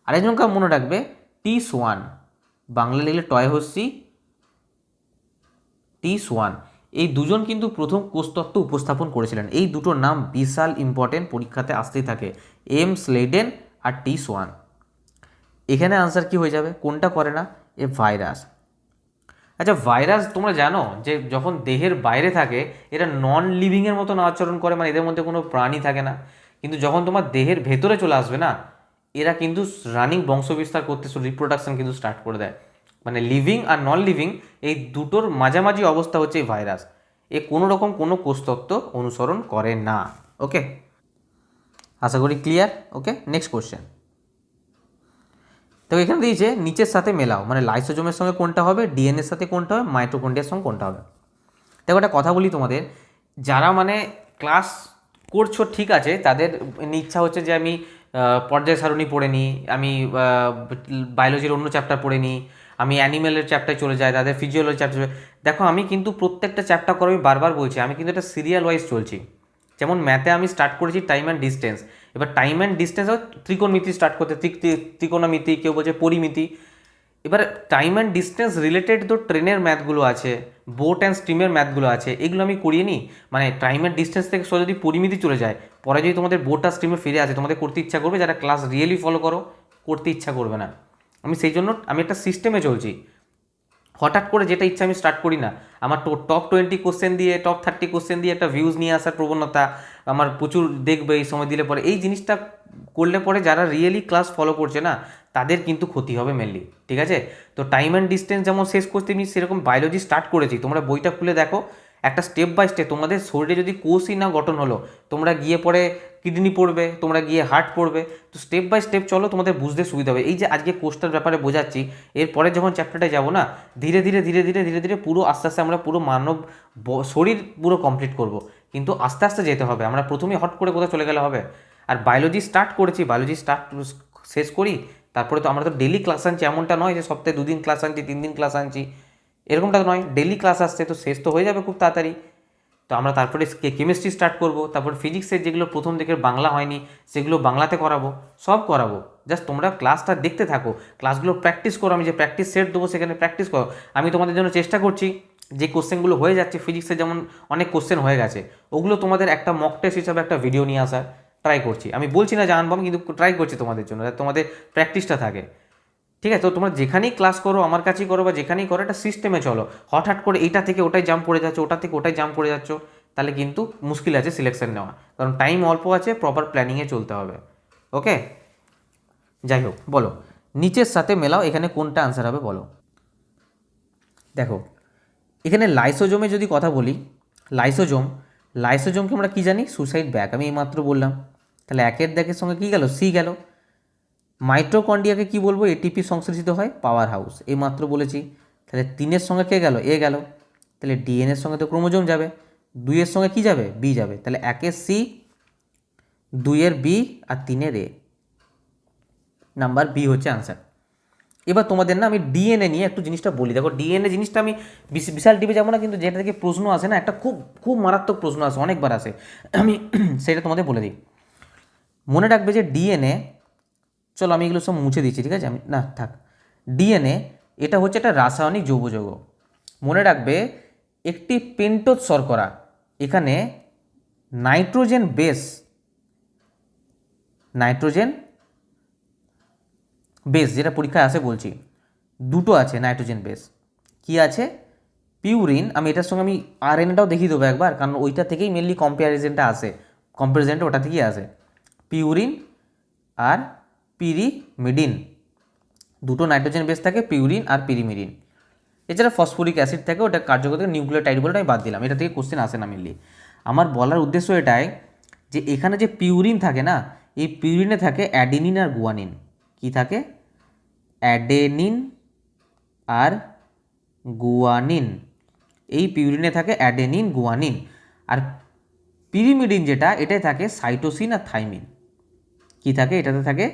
আরেকজনকে মনে রাখবে টি সোয়ান, বাংলা লিখলে টয় হস্যি টি সোয়ান। এই দুজন কিন্তু প্রথম কোষতত্ত্ব উপস্থাপন করেছিলেন। এই দুটোর নাম বিশাল ইম্পর্টেন্ট, পরীক্ষাতে আসতেই থাকে, এম স্লেডেন আর টি সোয়ান। এখানে আনসার কি হয়ে যাবে, কোনটা করে না, এ ভাইরাস। আচ্ছা ভাইরাস তোমরা জানো যে যখন দেহের বাইরে থাকে এরা নন লিভিংয়ের মতন আচরণ করে, মানে এদের মধ্যে কোনো প্রাণী থাকে না, কিন্তু যখন তোমার দেহের ভেতরে চলে আসবে না, এরা কিন্তু রানিং বংশবিস্তার করতে রিপ্রোডাকশন কিন্তু স্টার্ট করে দেয়। মানে লিভিং আর নন লিভিং এই দুটোর মাঝামাঝি অবস্থা হচ্ছে এই ভাইরাস। এ কোনো রকম কোনো কোষতত্ত্ব অনুসরণ করে না। ওকে, আশা করি ক্লিয়ার। ওকে, নেক্সট কোশ্চেন। তো এখানে দিয়েছে নিচের সাথে মেলাও, মানে লাইসোজোমের সঙ্গে কোনটা হবে, ডিএনএর সাথে কোনটা হবে, মাইটোকন্ড্রিয়ার সঙ্গে কোনটা হবে। দেখো একটা কথা বলি তোমাদের, যারা মানে ক্লাস করছো ঠিক আছে, তাদের ইচ্ছা হচ্ছে যে আমি পর্যায় সারণী পড়ে নিই, আমি বায়োলজির অন্য চ্যাপ্টার পড়ে নিই, আমি অ্যানিমেলের চ্যাপ্টারে চলে যাই, তাদের ফিজিওলজি চ্যাপ্টার। দেখো আমি কিন্তু প্রত্যেকটা চ্যাপ্টার করে আমি বারবার বলছি, আমি কিন্তু এটা সিরিয়াল ওয়াইজ চলছি। যেমন ম্যাথে আমি স্টার্ট করেছি টাইম অ্যান্ড ডিস্টেন্স, এবার টাইম অ্যান্ড ডিস্টেন্স ত্রিকোণমিতি স্টার্ট করতে, ত্রিকোণমিতি, কেউ বলছে পরিমিতি। এবার টাইম অ্যান্ড ডিস্টেন্স রিলেটেড তো ট্রেনের ম্যাথগুলো আছে, বোট অ্যান্ড স্টিমের ম্যাথগুলো আছে, এগুলো আমি করিয়ে নিই। মানে টাইম অ্যান্ড ডিস্টেন্স থেকে যদি পরিমিতি চলে যায়, পরে যদি তোমাদের বোট আর স্টিমে ফিরে আসে, তোমাদের করতে ইচ্ছা করবে, যারা ক্লাস রিয়েলি ফলো করো করতে ইচ্ছা করবে না। আমি সেই জন্য আমি একটা সিস্টেমে চলছি, হঠাৎ করে যেটা ইচ্ছা আমি স্টার্ট করি না। আমার টপ 20 কোশ্চেন দিয়ে, টপ 30 কোশ্চেন দিয়ে একটা ভিউজ নিয়ে আসার প্রবণতা আমার প্রচুর দেখবে এই সময় দিলে পরে। এই জিনিসটা করলে পরে যারা রিয়েলি ক্লাস ফলো করছে না, তাদের কিন্তু ক্ষতি হবে মেনলি, ঠিক আছে? তো টাইম অ্যান্ড ডিস্টেন্স যেমন শেষ করতে আমি সেরকম বায়োলজি স্টার্ট করেছি, তোমরা বইটা খুলে দেখো, একটা স্টেপ বাই স্টেপ। তোমাদের শরীরে যদি কোষই না গঠন হলো, তোমরা গিয়ে পরে কিডনি পড়বে, তোমরা গিয়ে হার্ট পড়বে, তো স্টেপ বাই স্টেপ চলো, তোমাদের বুঝতে সুবিধা হবে। এই যে আজকে কোষটার ব্যাপারে বোঝাচ্ছি, এরপরে যখন চ্যাপ্টারটা যাবো না, ধীরে ধীরে ধীরে ধীরে ধীরে ধীরে পুরো আস্তে আস্তে আমরা পুরো মানব শরীর পুরো কমপ্লিট করব। কিন্তু আস্তে আস্তে যেতে হবে, আমরা প্রথমেই হট করে কোথাও চলে গেলে হবে। আর বায়োলজি স্টার্ট করেছি, বায়োলজি শেষ করি, তারপরে তো আমরা তো ডেলি ক্লাস আনছি, এমনটা নয় যে সপ্তাহে 2 দিন ক্লাস আনছি, 3 দিন ক্লাস আনছি, এরকমটা নয়, ডেলি ক্লাস আসছে, তো শেষ তো হয়ে যাবে খুব তাড়াতাড়ি। তো আমরা তারপরে কেমিস্ট্রি স্টার্ট করব, তারপর ফিজিক্সের যেগুলো প্রথম দিকে বাংলা হয়নি সেগুলো বাংলাতে করাবো, সব করাবো। জাস্ট তোমরা ক্লাসটা দেখতে থাকো, ক্লাসগুলো প্র্যাকটিস করো, আমি যে প্র্যাকটিস সেট দেবো সেখানে প্র্যাকটিস করো। আমি তোমাদের জন্য চেষ্টা করছি যে কোশ্চেনগুলো হয়ে যাচ্ছে ফিজিক্সে, যেমন অনেক কোশ্চেন হয়ে গেছে, ওগুলো তোমাদের একটা মক টেস্ট হিসাবে একটা ভিডিও নিয়ে আসার ট্রাই করছি। আমি বলছি না জানবো, আমি কিন্তু ট্রাই করছি তোমাদের জন্য, যাতে তোমাদের প্র্যাকটিসটা থাকে, ঠিক আছে? তো তোমরা যেখানেই ক্লাস করো, আমার কাছেই করো বা যেখানেই করো, একটা সিস্টেমে চলো। হঠাৎ করে এইটা থেকে ওটাই জাম্প করে যাচ্ছ, ওটা থেকে ওটাই জাম্প করে যাচ্ছ, তাহলে কিন্তু মুশকিল আছে সিলেকশন নেওয়া, কারণ টাইম অল্প আছে, প্রপার প্ল্যানিংয়ে চলতে হবে। ওকে, যাই হোক, বলো নিচের সাথে মেলাও, এখানে কোনটা আনসার হবে বলো। দেখো এখানে লাইসোজোমে যদি কথা বলি, লাইসোজোমকে আমরা কি জানি, সুসাইড ব্যাগ, আমি এইমাত্র বললাম। তাহলে একের দাগের সঙ্গে কী গেল, সি গেল। মাইটোকন্ড্রিয়াকে কি বলবো, এটিপি সংশ্লেষিত হয়, পাওয়ার হাউস, এই মাত্র বলেছি। তাহলে 3-এর সঙ্গে কে গেল, এ গেল। তাহলে ডিএনএর সঙ্গে তো ক্রোমোজোম যাবে, 2-এর সঙ্গে কি যাবে, বি যাবে। তাহলে 1-এর সি, 2-এর বি আর 3-এর এ, নাম্বার বি হচ্ছে আনসার। এবার তোমাদের না আমি ডিএনএ নিয়ে একটু জিনিসটা বলি। দেখো ডিএনএ জিনিসটা আমি বিশাল টিপে যাবো না, কিন্তু যেটা থেকে প্রশ্ন আসে না, একটা খুব খুব মারাত্মক প্রশ্ন আসে, অনেকবার আসে, আমি সেটা তোমাদের বলে দিই। মনে রাখবে যে ডিএনএ, চলো আমি এগুলো সব মুছে দিচ্ছি, ঠিক আছে, আমি না থাক। ডিএনএ এটা হচ্ছে একটা রাসায়নিক যৌগযৌগ। মনে রাখবে একটি পেন্টোজ শর্করা, এখানে নাইট্রোজেন বেস যেটা পরীক্ষায় আসে বলছি, দুটো আছে নাইট্রোজেন বেস। কি আছে, পিউরিন, আমি এটার সঙ্গে আমি আরএনএটাও দেখিয়ে দেবো একবার, কারণ ওইটা থেকেই মেনলি কম্প্যারিজনটা ওটা থেকেই আসে। পিউরিন আর পিরিমিডিন, দুটো নাইট্রোজেন বেস থাকে, পিউরিন আর পিরিমিডিন। এছাড়া ফসফরিক অ্যাসিড থাকে, ওটা কার্যকর থেকে নিউক্লিওটাইড বলে আমি বাদ দিলাম, এটা থেকে কোশ্চেন আসে না মেনলি। আমার বলার উদ্দেশ্য এটাই যে এখানে যে পিউরিন থাকে না, এই পিউরিনে থাকে অ্যাডেনিন আর গুয়ানিন। কি থাকে, অ্যাডেনিন আর গুয়ানিন। এই পিউরিনে থাকে অ্যাডেনিন, গুয়ানিন। আর পিরিমিডিন যেটা, এটাই থাকে সাইটোসিন আর থাইমিন। কি থাকে, এটাতে থাকে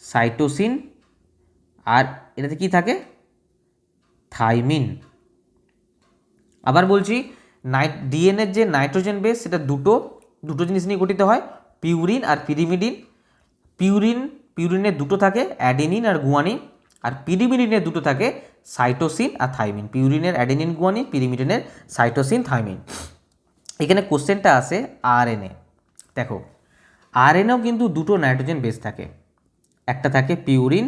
সাইটোসিন আর এটাতে কি থাকে, থাইমিন। আবার বলছি, ডিএনএর যে নাইট্রোজেন বেস, সেটা দুটো জিনিস নিয়ে গঠিত হয়, পিউরিন আর পিরিমিডিন। পিউরিনের দুটো থাকে অ্যাডেনিন আর গুয়ানিন, আর পিরিমিডিনের দুটো থাকে সাইটোসিন আর থাইমিন। পিউরিনের অ্যাডেনিন গুয়ানিন, পিরিমিডিনের সাইটোসিন থাইমিন। এখানে কোশ্চেনটা আসে আরএনএ। দেখো আরএনএও কিন্তু দুটো নাইট্রোজেন বেস থাকে, একটা থাকে পিউরিন,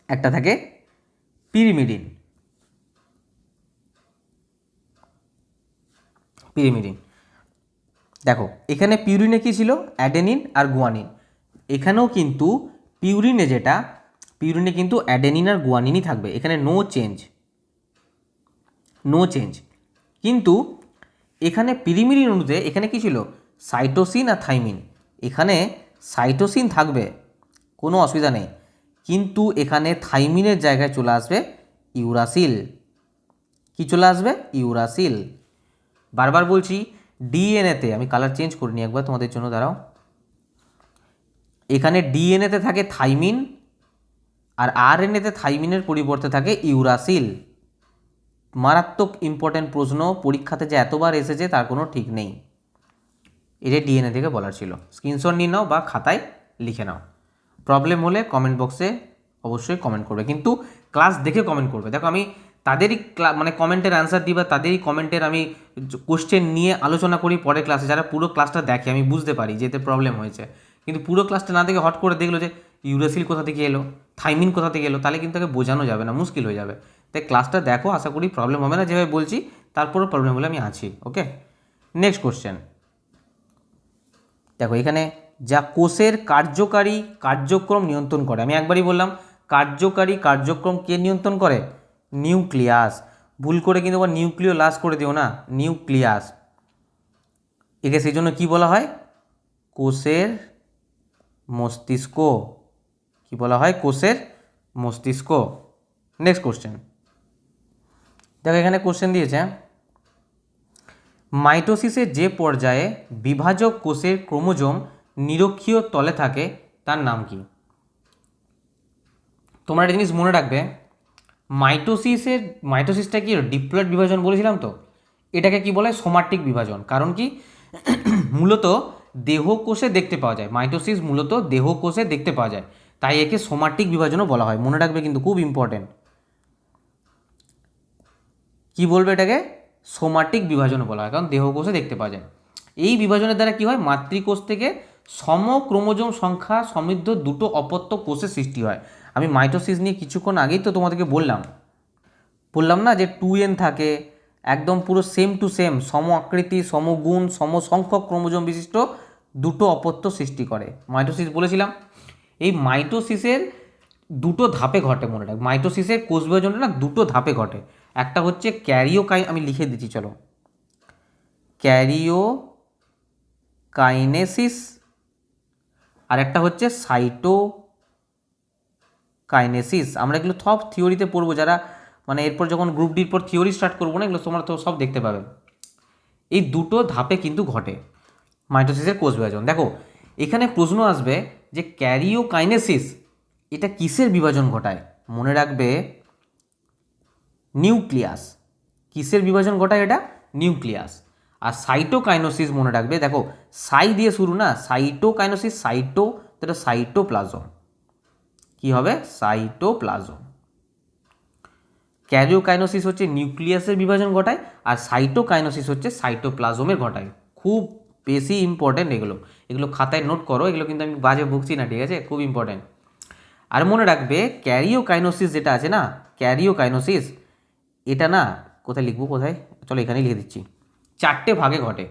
একটা থাকে পিরিমিডিন। দেখো এখানে পিউরিনে কি ছিল, অ্যাডেনিন আর গুয়ানিন। এখানেও কিন্তু পিউরিনে কিন্তু অ্যাডেনিন আর গুয়ানিনই থাকবে, এখানে নো চেঞ্জ। কিন্তু এখানে পিরিমিডিন অণুতে এখানে কি ছিল, সাইটোসিন আর থাইমিন। এখানে সাইটোসিন থাকবে, কোনো অসুবিধা নেই, কিন্তু এখানে থাইমিনের জায়গায় চলে আসবে ইউরাসিল। কি চলে আসবে, ইউরাসিল। বারবার বলছি ডিএনএতে, আমি কালার চেঞ্জ করিনি একবার তোমাদের জন্য, দাঁড়াও। এখানে ডিএনএতে থাকে থাইমিন, আর আরএনএতে থাইমিনের পরিবর্তে থাকে ইউরাসিল। মারাত্মক ইম্পর্টেন্ট প্রশ্ন, পরীক্ষাতে যে এতবার এসেছে তার কোনো ঠিক নেই। এটা ডিএনএ থেকে বলার ছিল, স্ক্রিনশট নিয়ে নাও বা খাতায় লিখে নাও। প্রবলেম হলে কমেন্ট বক্সে অবশ্যই কমেন্ট করবে, কিন্তু ক্লাস দেখে কমেন্ট করবে। দেখো আমি তাদেরই মানে কমেন্টের অ্যান্সার দিই বা তাদেরই কমেন্টের আমি কোশ্চেন নিয়ে আলোচনা করি পরের ক্লাসে। যারা পুরো ক্লাসটা দেখে আমি বুঝতে পারি যে এতে প্রবলেম হয়েছে, কিন্তু পুরো ক্লাসটা না দেখে হট করে দেখলো যে ইউরাসিল কোথা থেকে এলো, থাইমিন কোথা থেকে এলো, তাহলে কিন্তু তাকে বোঝানো যাবে না, মুশকিল হয়ে যাবে। তাই ক্লাসটা দেখো, আশা করি প্রবলেম হবে না যেভাবে বলছি। তারপরও প্রবলেম হলে আমি আছি, ওকে। নেক্সট কোশ্চেন দেখো, এখানে যা কোষের কার্যকারী কার্যক্রম নিয়ন্ত্রণ করে, আমি একবারই বললাম কার্যকারী কার্যক্রম কে নিয়ন্ত্রণ করে, নিউক্লিয়াস। ভুল করে কিন্তু আবার নিউক্লিয় লাস করে দিও না, নিউক্লিয়াস। একে সেই জন্য কী বলা হয়, কোষের মস্তিষ্ক। কি বলা হয়, কোষের মস্তিষ্ক। নেক্সট কোশ্চেন দেখো, এখানে কোশ্চেন দিয়েছে মাইটোসিসের যে পর্যায়ে বিভাজক কোষের ক্রোমোজোম নিরক্ষীয় তলে থাকে তার নাম কি। তোমরা একটা জিনিস মনে রাখবে, মাইটোসিসটা কি ডিপ্লয়েড বিভাজন বলেছিলাম তো, এটাকে কি বলে, সোমাটিক বিভাজন। কারণ কি, মূলত দেহকোষে দেখতে পাওয়া যায়, মাইটোসিস মূলত দেহকোষে দেখতে পাওয়া যায়, তাই একে সোমাটিক বিভাজনও বলা হয়। মনে রাখবে কিন্তু, খুব ইম্পর্টেন্ট। কি বলবে এটাকে, সোমাটিক বিভাজনও বলা হয়, কারণ দেহকোষে দেখতে পাওয়া যায়। এই বিভাজনের দ্বারা কি হয়, মাতৃকোষ থেকে সমক্রোমোজোম সংখ্যা সমৃদ্ধ দুটো অপত্য কোষের সৃষ্টি হয়। আমি মাইটোসিস নিয়ে কিছুক্ষণ আগেই তো তোমাদেরকে বললাম না যে 2n থাকে, একদম পুরো সেম টু সেম সম আকৃতি সমগুণ সমসংখ্যক ক্রোমোজোম বিশিষ্ট দুটো অপত্য সৃষ্টি করে মাইটোসিস বলেছিলাম। এই মাইটোসিসের দুটো ধাপে ঘটে, মনে রাখ, মাইটোসিসের কোষ বিভাজনটা না দুটো ধাপে ঘটে। একটা হচ্ছে আমি লিখে দিচ্ছি, চলো, ক্যারিওকাইনেসিস, আর একটা হচ্ছে সাইটোকাইনেসিস। আমরা এগুলো সব থিওরিতে পড়বো, যারা মানে এরপর যখন গ্রুপ ডির পর থিওরি স্টার্ট করবো না, এগুলো তোমরা তো সব দেখতে পাবে। এই দুটো ধাপে কিন্তু ঘটে মাইটোসিসের কোষ বিভাজন। দেখো এখানে প্রশ্ন আসবে যে ক্যারিওকাইনেসিস এটা কিসের বিভাজন ঘটায়, মনে রাখবে নিউক্লিয়াস। কিসের বিভাজন ঘটায় এটা, নিউক্লিয়াস। আর সাইটোকাইনোসিস মনে রাখবে, দেখো সাই দিয়ে শুরু না, সাইটোকাইনোসিস, এটা সাইটোপ্লাজম। কি হবে, সাইটোপ্লাজম। ক্যারিওকাইনোসিস হচ্ছে নিউক্লিয়াসের বিভাজন ঘটায়, আর সাইটোকাইনোসিস হচ্ছে সাইটোপ্লাজমের ঘটায়। খুব বেশি ইম্পর্টেন্ট এগুলো খাতায় নোট করো, এগুলো কিন্তু আমি বাজে বকছি না, ঠিক আছে, খুব ইম্পর্টেন্ট। আর মনে রাখবে ক্যারিওকাইনোসিস যেটা আছে না, ক্যারিওকাইনোসিস এটা না, কোথায় লিখবো, কোথায়, চলো এখানেই লিখে দিচ্ছি। 4টে ভাগে ঘটে,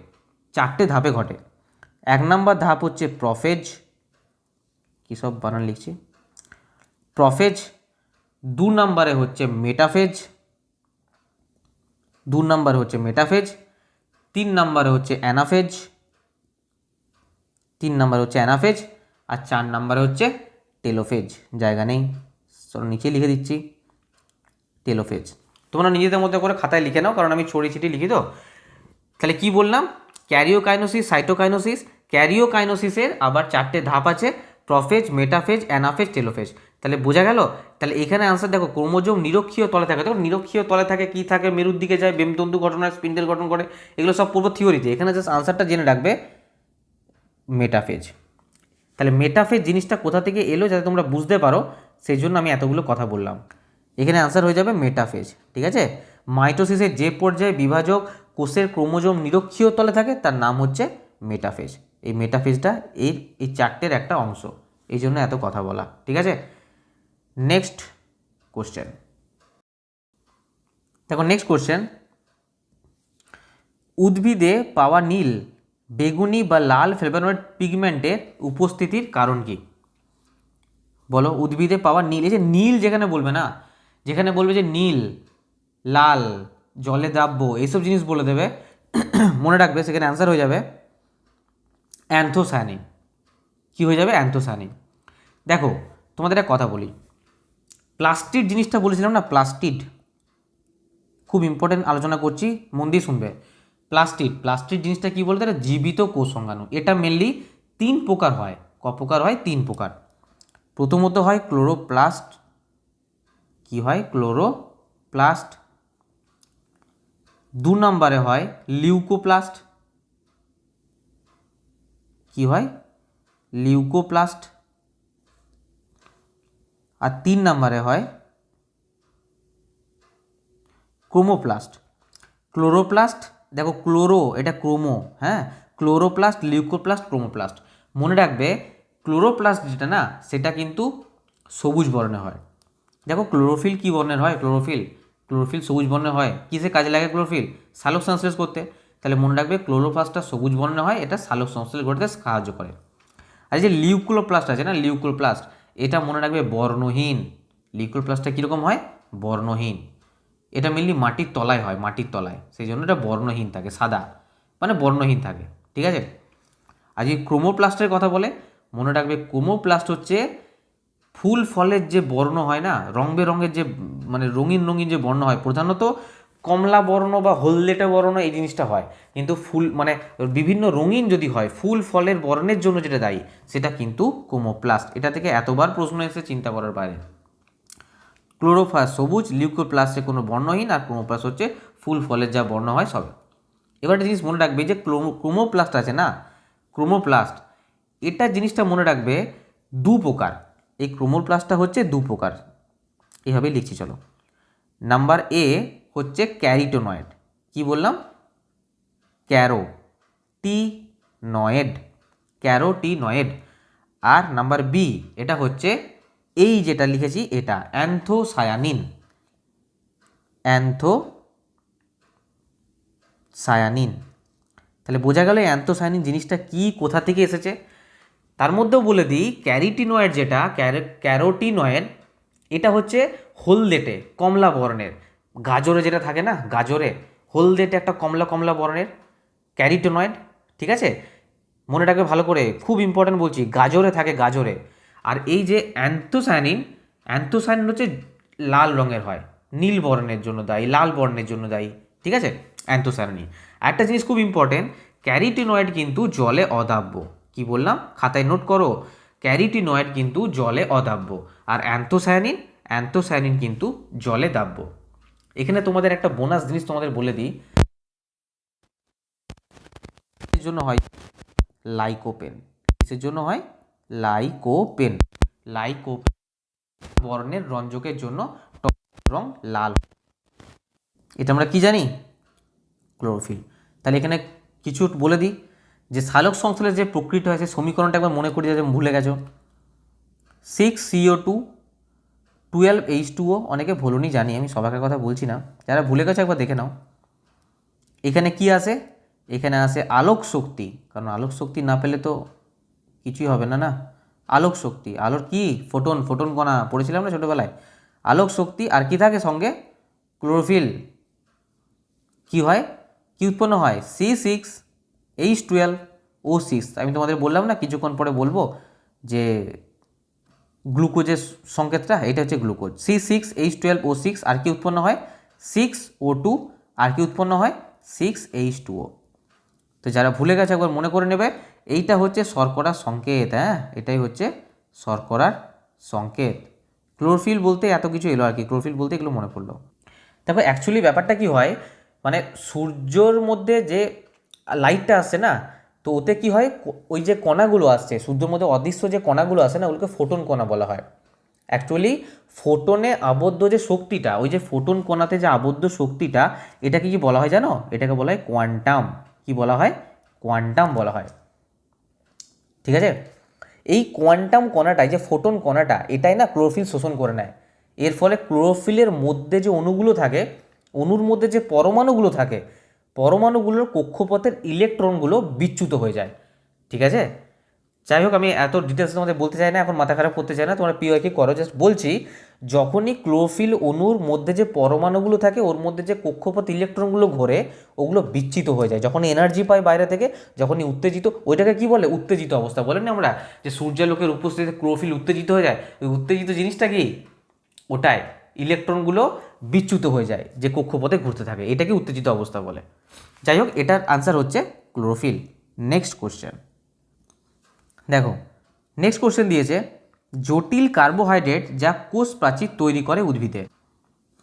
4টে ধাপে ঘটে। 1 নম্বর ধাপ হচ্ছে প্রফেজ, কী সব বানান লিখছি, প্রফেজ। 2 নম্বরে হচ্ছে মেটাফেজ, 3 নম্বরে হচ্ছে অ্যানাফেজ, আর 4 নম্বরে হচ্ছে টেলোফেজ। জায়গা নেই, চলো নিচে লিখে দিচ্ছি টেলোফেজ। তোমরা নিজেদের মধ্যে করে খাতায় লিখে নাও, কারণ আমি ছড়িয়ে ছিটিয়ে লিখি তো। তাহলে কি বললাম, ক্যারিওকাইনোসিস, সাইটোকাইনোসিস। ক্যারিওকাইনোসিসের আবার 4টে ধাপ আছে, প্রফেজ, মেটাফেজ, অ্যানাফেজ, টেলোফেজ। তাহলে বোঝা গেল। তাহলে এখানে আনসার দেখো, ক্রোমোজোম নিরক্ষীয় তলে থাকে। দেখো নিরক্ষীয় তলে থাকে, কি থাকে, মেরুর দিকে যায়, বেমতন্তু গঠন হয়, স্পিন্ডেল গঠন করে, এগুলো সব পূর্ব থিওরিতে। এখানে জাস্ট আনসারটা জেনে রাখবে মেটাফেজ। তাহলে মেটাফেজ জিনিসটা কোথা থেকে এলো যাতে তোমরা বুঝতে পারো, সেই জন্য আমি এতগুলো কথা বললাম। এখানে আনসার হয়ে যাবে মেটাফেজ, ঠিক আছে। মাইটোসিসের যে পর্যায়ে বিভাজক কোষের ক্রোমোজোম নিরক্ষীয় তলে থাকে তার নাম হচ্ছে মেটাফেজ। এই মেটাফেজটা এই চারটের একটা অংশ, এই জন্য এত কথা বলা, ঠিক আছে। নেক্সট কোশ্চেন দেখো, নেক্সট কোশ্চেন, উদ্ভিদে পাওয়া নীল, বেগুনি বা লাল ফ্লেভোনয়েড পিগমেন্টের উপস্থিতির কারণ কি? বলো, উদ্ভিদে পাওয়া নীল, এই যে নীল যেখানে বলবে না, যেখানে বলবে যে নীল, লাল, জলে দ্রাব্য, এইসব জিনিস বলে দেবে, মনে রাখবে সেখানে অ্যান্সার হয়ে যাবে অ্যান্থোসায়ানিন। কী হয়ে যাবে? অ্যান্থোসায়ানিন। দেখো তোমাদের একটা কথা বলি, প্লাস্টিড জিনিসটা বলেছিলাম না, প্লাস্টিড খুব ইম্পর্টেন্ট, আলোচনা করছি, মন দিয়ে শুনবে। প্লাস্টিড জিনিসটা কী বলতে, এটা জীবিত কোষ সংজ্ঞাণু। এটা মেনলি 3 প্রকার হয়। ক প্রকার হয়? 3 প্রকার। প্রথমত হয় ক্লোরোপ্লাস্ট। কি হয়? ক্লোরোপ্লাস্ট। 2 নম্বরে হয় লিউকোপ্লাস্ট। কি হয়? লিউকোপ্লাস্ট। আর 3 নম্বরে হয় ক্রোমোপ্লাস্ট। ক্লোরোপ্লাস্ট, দেখো ক্লোরো, এটা ক্রোমো, হ্যাঁ, ক্লোরোপ্লাস্ট, লিউকোপ্লাস্ট, ক্রোমোপ্লাস্ট। মনে রাখবে ক্লোরোপ্লাস্ট যেটা না, সেটা কিন্তু সবুজ বর্ণের হয়। দেখো ক্লোরোফিল কী বর্ণের হয়? ক্লোরোফিল সবুজ বর্ণের হয়। কিসে কাজে লাগে ক্লোরোফিল? সালোক সংশ্লেষ করতে। তাহলে মনে রাখবে ক্লোরোপ্লাস্টটা সবুজ বর্ণের হয়, এটা সালোক সংশ্লেষ করতে সাহায্য করে। আর যে লিউকোপ্লাস্ট আছে না, লিউকোপ্লাস্ট, এটা মনে রাখবে বর্ণহীন। লিউকোপ্লাস্টটা কীরকম হয়? বর্ণহীন। এটা মেনলি মাটির তলায় হয়, মাটির তলায়, সেই জন্য এটা বর্ণহীন থাকে, সাদা, মানে বর্ণহীন থাকে, ঠিক আছে। আর যদি ক্রোমোপ্লাস্টের কথা বলে, মনে রাখবে ক্রোমোপ্লাস্ট হচ্ছে ফুল ফলের যে বর্ণ হয় না, রং বেরঙের যে, মানে রঙিন রঙিন যে বর্ণ হয়, প্রধানত কমলা বর্ণ বা হলদেটে বর্ণ এই জিনিসটা হয়, কিন্তু ফুল মানে বিভিন্ন রঙিন যদি হয়, ফুল ফলের বর্ণের জন্য যেটা দায়ী সেটা কিন্তু ক্রোমোপ্লাস্ট। এটা থেকে এতবার প্রশ্ন এসে চিন্তা করার বাইরে। ক্লোরোপ্লাস্ট সবুজ, লিউকোপ্লাস্টে কোনো বর্ণহীন, আর ক্রোমোপ্লাস্ট হচ্ছে ফুল ফলের যা বর্ণ হয় সব। এবার একটা জিনিস মনে রাখবে, যে ক্রোমোপ্লাস্ট আছে না, ক্রোমোপ্লাস্ট, এটা জিনিসটা মনে রাখবে 2 প্রকার। এই ক্রোমোপ্লাস্টটা হচ্ছে 2 প্রকার, এভাবে লিখছি চলো। নাম্বার এ হচ্ছে ক্যারিটোনয়েড। কি বললাম? ক্যারোটিনয়েড। আর নাম্বার বি, এটা হচ্ছে এই যেটা লিখেছি এটা অ্যান্থোসায়ানিন। তাহলে বোঝা গেল অ্যান্থোসায়ানিন জিনিসটা কি, কোথা থেকে এসেছে। তার মধ্যেও বলে দিই, ক্যারোটিনয়েড যেটা, ক্যারোটিনয়েড, এটা হচ্ছে হলদেটে কমলা বর্ণের। গাজরে যেটা থাকে না, গাজরে হলদেটে একটা কমলা কমলা বর্ণের ক্যারোটিনয়েড, ঠিক আছে। মনে রাখবে ভালো করে, খুব ইম্পর্টেন্ট বলছি, গাজরে থাকে, গাজরে। আর এই যে অ্যান্থোসায়ানিন হচ্ছে লাল রঙের হয়, নীল বর্ণের জন্য দায়ী, লাল বর্ণের জন্য দায়ী, ঠিক আছে, অ্যান্থোসায়ানিন। একটা জিনিস খুব ইম্পর্টেন্ট, ক্যারোটিনয়েড কিন্তু জলে অদাব্য। কি বললাম? খাতায় নোট করো, ক্যারোটিনয়েড কিন্তু জলে অদাব্য, আর অ্যান্থোসায়ানিন কিন্তু জলে দাব্য। এখানে তোমাদের একটা বোনাস জিনিস তোমাদের বলে দিই, এর জন্য হয় লাইকোপেন। কিসের জন্য হয়? লাইকোপেন বর্ণের রঞ্জকের জন্য রং লাল। এটা আমরা কি জানি? ক্লোরোফিল। তাহলে এখানে কিছু বলে দিই, যে সালোক সংশ্লেষের যে প্রক্রিয়াটা হয়, সেই সমীকরণটা একবার মনে করি, যাতে ভুলে গেছো। 6CO2 12H2O, অনেকে ভুলুনি জানি, আমি সবাইকার কথা বলছি না, যারা ভুলে গেছো একবার দেখে নাও। এখানে কি আসে? এখানে আসে আলোক শক্তি, কারণ আলোক শক্তি না পেলে তো কিছুই হবে না, না। আলোক শক্তি, আলোর কি, ফোটন কণা পড়েছিলাম না ছোটোবেলায়, আলোক শক্তি। আর কি থাকে সঙ্গে? ক্লোরোফিল। কি হয়? কি উৎপন্ন হয়? C6H12O6। আমি তোমাদের বললাম না, কিছুক্ষণ পরে বলবো যে গ্লুকোজের সংকেতটা, এটা হচ্ছে গ্লুকোজ, C6H12O6। আর কি উৎপন্ন হয়? 6O2। আর কি উৎপন্ন হয়? 6H2O। তো যারা ভুলে গেছে একবার মনে করে নেবে, এইটা হচ্ছে শর্করার সংকেত, হ্যাঁ, এটাই হচ্ছে শর্করার সংকেত। ক্লোরোফিল বলতে এত কিছু এলো আর কি, ক্লোরোফিল বলতে এগুলো মনে পড়লো। তারপর অ্যাকচুয়ালি ব্যাপারটা কি হয়, মানে সূর্যর মধ্যে যে লাইটটা আসছে না, তো ওতে কি হয়, ওই যে কণাগুলো আসছে সূর্যের মধ্যে অদৃশ্য যে কণাগুলো আসে না, ওগুলোকে ফোটন কণা বলা হয়। অ্যাকচুয়ালি ফোটনে আবদ্ধ যে শক্তিটা, ওই যে ফোটন কণাতে যে আবদ্ধ শক্তিটা, এটাকে কি বলা হয় জানো? এটাকে বলা হয় কোয়ান্টাম। কি বলা হয়? কোয়ান্টাম বলা হয়। ঠিক আছে? এই কোয়ান্টাম কণাটাই, যে ফোটন কণাটা, এটাই না ক্লোরোফিল শোষণ করে নেয়। এর ফলে ক্লোরোফিলের মধ্যে যে অণুগুলো থাকে, অণুর মধ্যে যে পরমাণুগুলো থাকে, পরমাণুগুলোর কক্ষপথের ইলেকট্রনগুলো বিচ্যুত হয়ে যায়। ঠিক আছে? যাই হোক, আমি এত ডিটেলস তোমাদের বলতে চাই না, এখন মাথা খারাপ করতে চাই না, তোমরা পিওয়াইকে করো। জাস্ট বলছি, যখনই ক্লোরোফিল অণুর মধ্যে যে পরমাণুগুলো থাকে, ওর মধ্যে যে কক্ষপথ ইলেকট্রনগুলো ঘোরে, ওগুলো বিচ্যুত হয়ে যায়। যখনই এনার্জি পায় বাইরে থেকে, যখনই উত্তেজিত, ওইটাকে কি বলে? উত্তেজিত অবস্থা বলেন না আমরা, যে সূর্যালোকের উপস্থিতিতে ক্লোরোফিল উত্তেজিত হয়ে যায়। ওই উত্তেজিত জিনিসটা কি? ওটাই, ইলেকট্রনগুলো বিচ্যুত হয়ে যায় যে কক্ষপথে ঘুরতে থাকে, এটাকে উত্তেজিত অবস্থা বলে। যাই হোক, এটার আনসার হচ্ছে ক্লোরোফিল। নেক্সট কোশ্চেন দেখো, নেক্সট কোশ্চেন দিয়েছে, জটিল কার্বোহাইড্রেট যা কোষ প্রাচীর তৈরি করে উদ্ভিদে।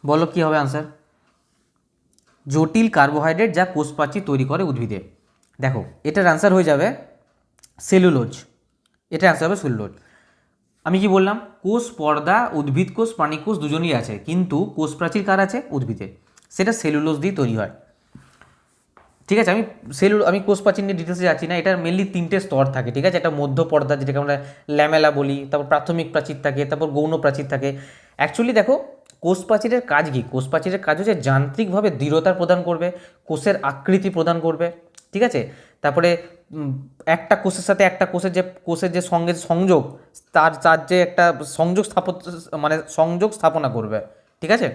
বলো কি হবে আনসার? জটিল কার্বোহাইড্রেট যা কোষ প্রাচীর তৈরি করে উদ্ভিদে। দেখো, এটার আনসার হয়ে যাবে সেলুলোজ। এটার আনসার হবে সেলুলোজ। আমি কি বললাম? কোষ পর্দা উদ্ভিদ কোষ, প্রাণী কোষ দুজনই আছে, কিন্তু কোষ প্রাচীর কার আছে? উদ্ভিদে। সেটা সেলুলোজ দিয়ে তৈরি হয়। ঠিক আছে, আমি কোষ প্রাচীর নিয়ে ডিটেলসে যাচ্ছি না। এটার মেনলি 3টে স্তর থাকে। ঠিক আছে, একটা মধ্য পর্দা, যেটাকে আমরা ল্যামেলা বলি, তারপর প্রাথমিক প্রাচীর থাকে, তারপর গৌণ প্রাচীর থাকে। অ্যাকচুয়ালি দেখো, কোষ প্রাচীরের কাজ কি? কোষ প্রাচীরের কাজ হচ্ছে যান্ত্রিকভাবে দৃঢ়তা প্রদান করবে, কোষের আকৃতি প্রদান করবে। ঠিক আছে, তারপরে একটা কোষের সাথে একটা কোষের যে সঙ্গে সংযোগ, তার তার যে একটা সংযোগ স্থাপনা করবে। ঠিক আছে,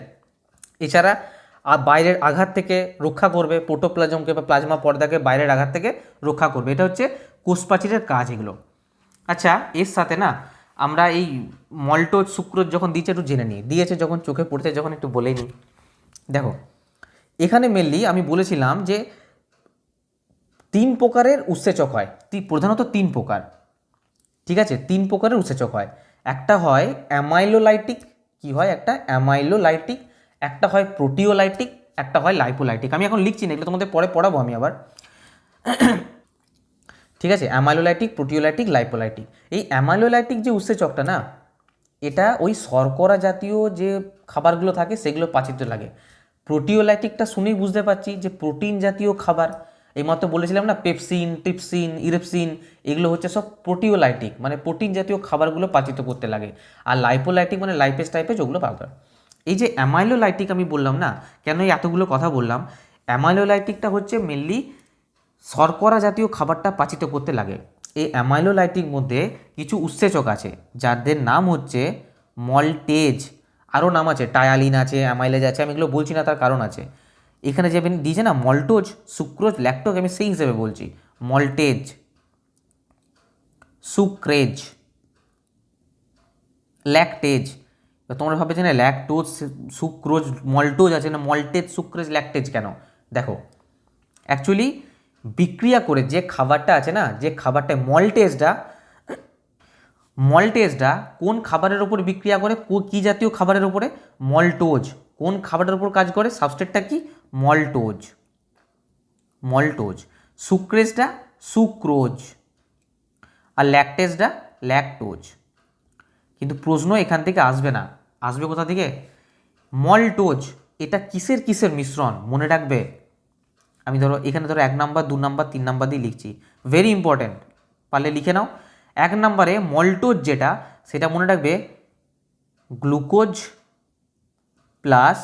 এছাড়া বাইরের আঘাত থেকে রক্ষা করবে, প্রোটোপ্লাজমকে বা প্লাজমা পর্দাকে বাইরের আঘাত থেকে রক্ষা করবে। এটা হচ্ছে কোষ প্রাচীরের কাজ, এগুলো। আচ্ছা, এর সাথে না আমরা এই মল্টোজ সুক্রোজ যখন দিয়েছে একটু জেনে নিই, দিয়েছে যখন চোখে পড়েছে যখন একটু বলে নিই। দেখো, এখানে মেনলি আমি বলেছিলাম যে 3 প্রকারের উৎসেচক হয়, প্রধানত 3 প্রকার। ঠিক আছে, 3 প্রকারের উৎসেচক হয়। একটা হয় অ্যামাইলোলাইটিক, কি হয়? একটা অ্যামাইলোলাইটিক, একটা হয় প্রোটিওলাইটিক, একটা হয় লাইপোলাইটিক। আমি এখন লিখছি না, এগুলো তোমাদের পরে পড়াবো আমি আবার। ঠিক আছে, অ্যামাইলোলাইটিক, প্রোটিওলাইটিক, লাইপোলাইটিক। এই অ্যামাইলোলাইটিক যে উৎসেচকটা না, এটা ওই শর্করা জাতীয় যে খাবারগুলো থাকে সেগুলো পাচিতে লাগে। প্রোটিওলাইটিকটা শুনেই বুঝতে পারছি যে প্রোটিন জাতীয় খাবার। এইমাত্র বলেছিলাম না, পেপসিন, ট্রিপসিন, ইরেপসিন, এগুলো হচ্ছে সব প্রোটিওলাইটিক, মানে প্রোটিন জাতীয় খাবারগুলো পাচিত করতে লাগে। আর লাইপোলাইটিক মানে লাইপেজ টাইপেজ, ওগুলো পাউডার। এই যে অ্যামাইলোলাইটিক আমি বললাম না, কেন এই এতগুলো কথা বললাম? অ্যামাইলোলাইটিকটা হচ্ছে মেনলি শর্করা জাতীয় খাবারটা পাচিত করতে লাগে। এই অ্যামাইলোলাইটিক মধ্যে কিছু উৎসেচক আছে যাদের নাম হচ্ছে মল্টেজ। আরও নাম আছে, টায়ালিন আছে, অ্যামাইলেজ আছে, আমি এগুলো বলছি না, তার কারণ আছে। এখানে যে দিয়েছে না মল্টোজ, সুক্রোজ, ল্যাকটোজ, আমি সেই হিসেবে বলছি। Maltase, sucrase, lactase. তোমরা ভাবে যে না ল্যাকটোজ, সুক্রোজ, মল্টোজ আছে, না মল্টেজ, সুক্রেজ, ল্যাকটেজ কেন? দেখো, অ্যাকচুয়ালি বিক্রিয়া করে যে খাবারটা আছে না, যে খাবারটা মল্টেজটা কোন খাবারের ওপর বিক্রিয়া করে? কী জাতীয় খাবারের ওপরে? মল্টোজ। কোন খাবারের ওপর কাজ করে? সাবস্ট্রেটটা কি? মল্টোজ। সুক্রেজটা সুক্রোজ, আর ল্যাকটেজটা ল্যাকটোজ। কিন্তু প্রশ্ন এখান থেকে আসবে না, আসবে কোথা থেকে? মল্টোজ এটা কিসের কিসের মিশ্রণ? মনে রাখবে, আমি এখানে 1 নাম্বার, 2 নাম্বার, 3 নাম্বার দিয়ে লিখছি। ভেরি ইম্পর্ট্যান্ট, পারলে লিখে নাও। 1 নম্বরে মল্টোজ যেটা, সেটা মনে রাখবে গ্লুকোজ প্লাস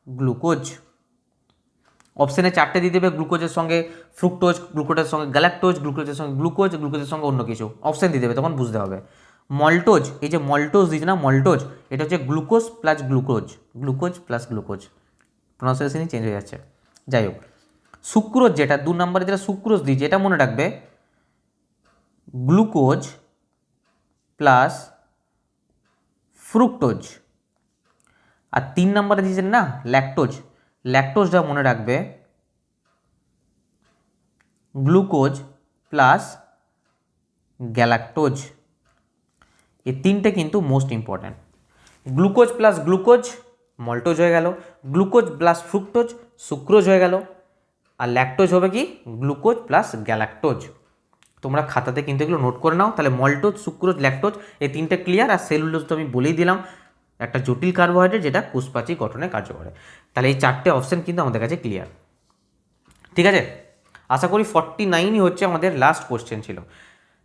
গ্লুকোজ। অপশানে 4টে দিয়ে দেবে, গ্লুকোজের সঙ্গে ফ্রুক্টোজ, গ্লুকোজের সঙ্গে গ্যালাক্টোজ, গ্লুকোজের সঙ্গে গ্লুকোজ, গ্লুকোজের সঙ্গে অন্য কিছু অপশান দিয়ে দেবে, তখন বুঝতে হবে। মল্টোজ, এই যে মল্টোজ দিয়েছে না, মল্টোজ এটা হচ্ছে glucose plus glucose, glucose plus glucose, প্রনাউন্সিয়েশনই চেঞ্জ হয়ে যাচ্ছে। যাই হোক, সুক্রোজ যেটা 2 নম্বরে যেটা সুক্রোজ দিয়েছে, এটা মনে রাখবে গ্লুকোজ প্লাস ফ্রুক্টোজ। আর 3 নম্বরে দিয়েছেন না ল্যাকটোজ, ল্যাকটোজটা মনে রাখবে গ্লুকোজ প্লাস গ্যালাক্টোজ। এই 3টে কিন্তু most important. Glucose plus glucose maltose হয়ে গেল, গ্লুকোজ প্লাস ফ্রুক্টোজ সুক্রোজ হয়ে গেল, আর ল্যাকটোজ হবে কি? Glucose plus galactose. তোমরা খাতাতে কিন্তু এগুলো নোট করে নাও। তাহলে মল্টোজ, সুক্রোজ, ল্যাকটোজ এই তিনটে ক্লিয়ার। আর সেলুলোজ তো আমি বলেই দিলাম একটা জটিল কার্বোহাইড্রেট যেটা কোষপ্রাচীর গঠনে কার্য করে। তাহলে এই 4টে অপশান কিন্তু আমাদের কাছে ক্লিয়ার। ঠিক আছে, আশা করি 49ই হচ্ছে আমাদের লাস্ট কোশ্চেন ছিল।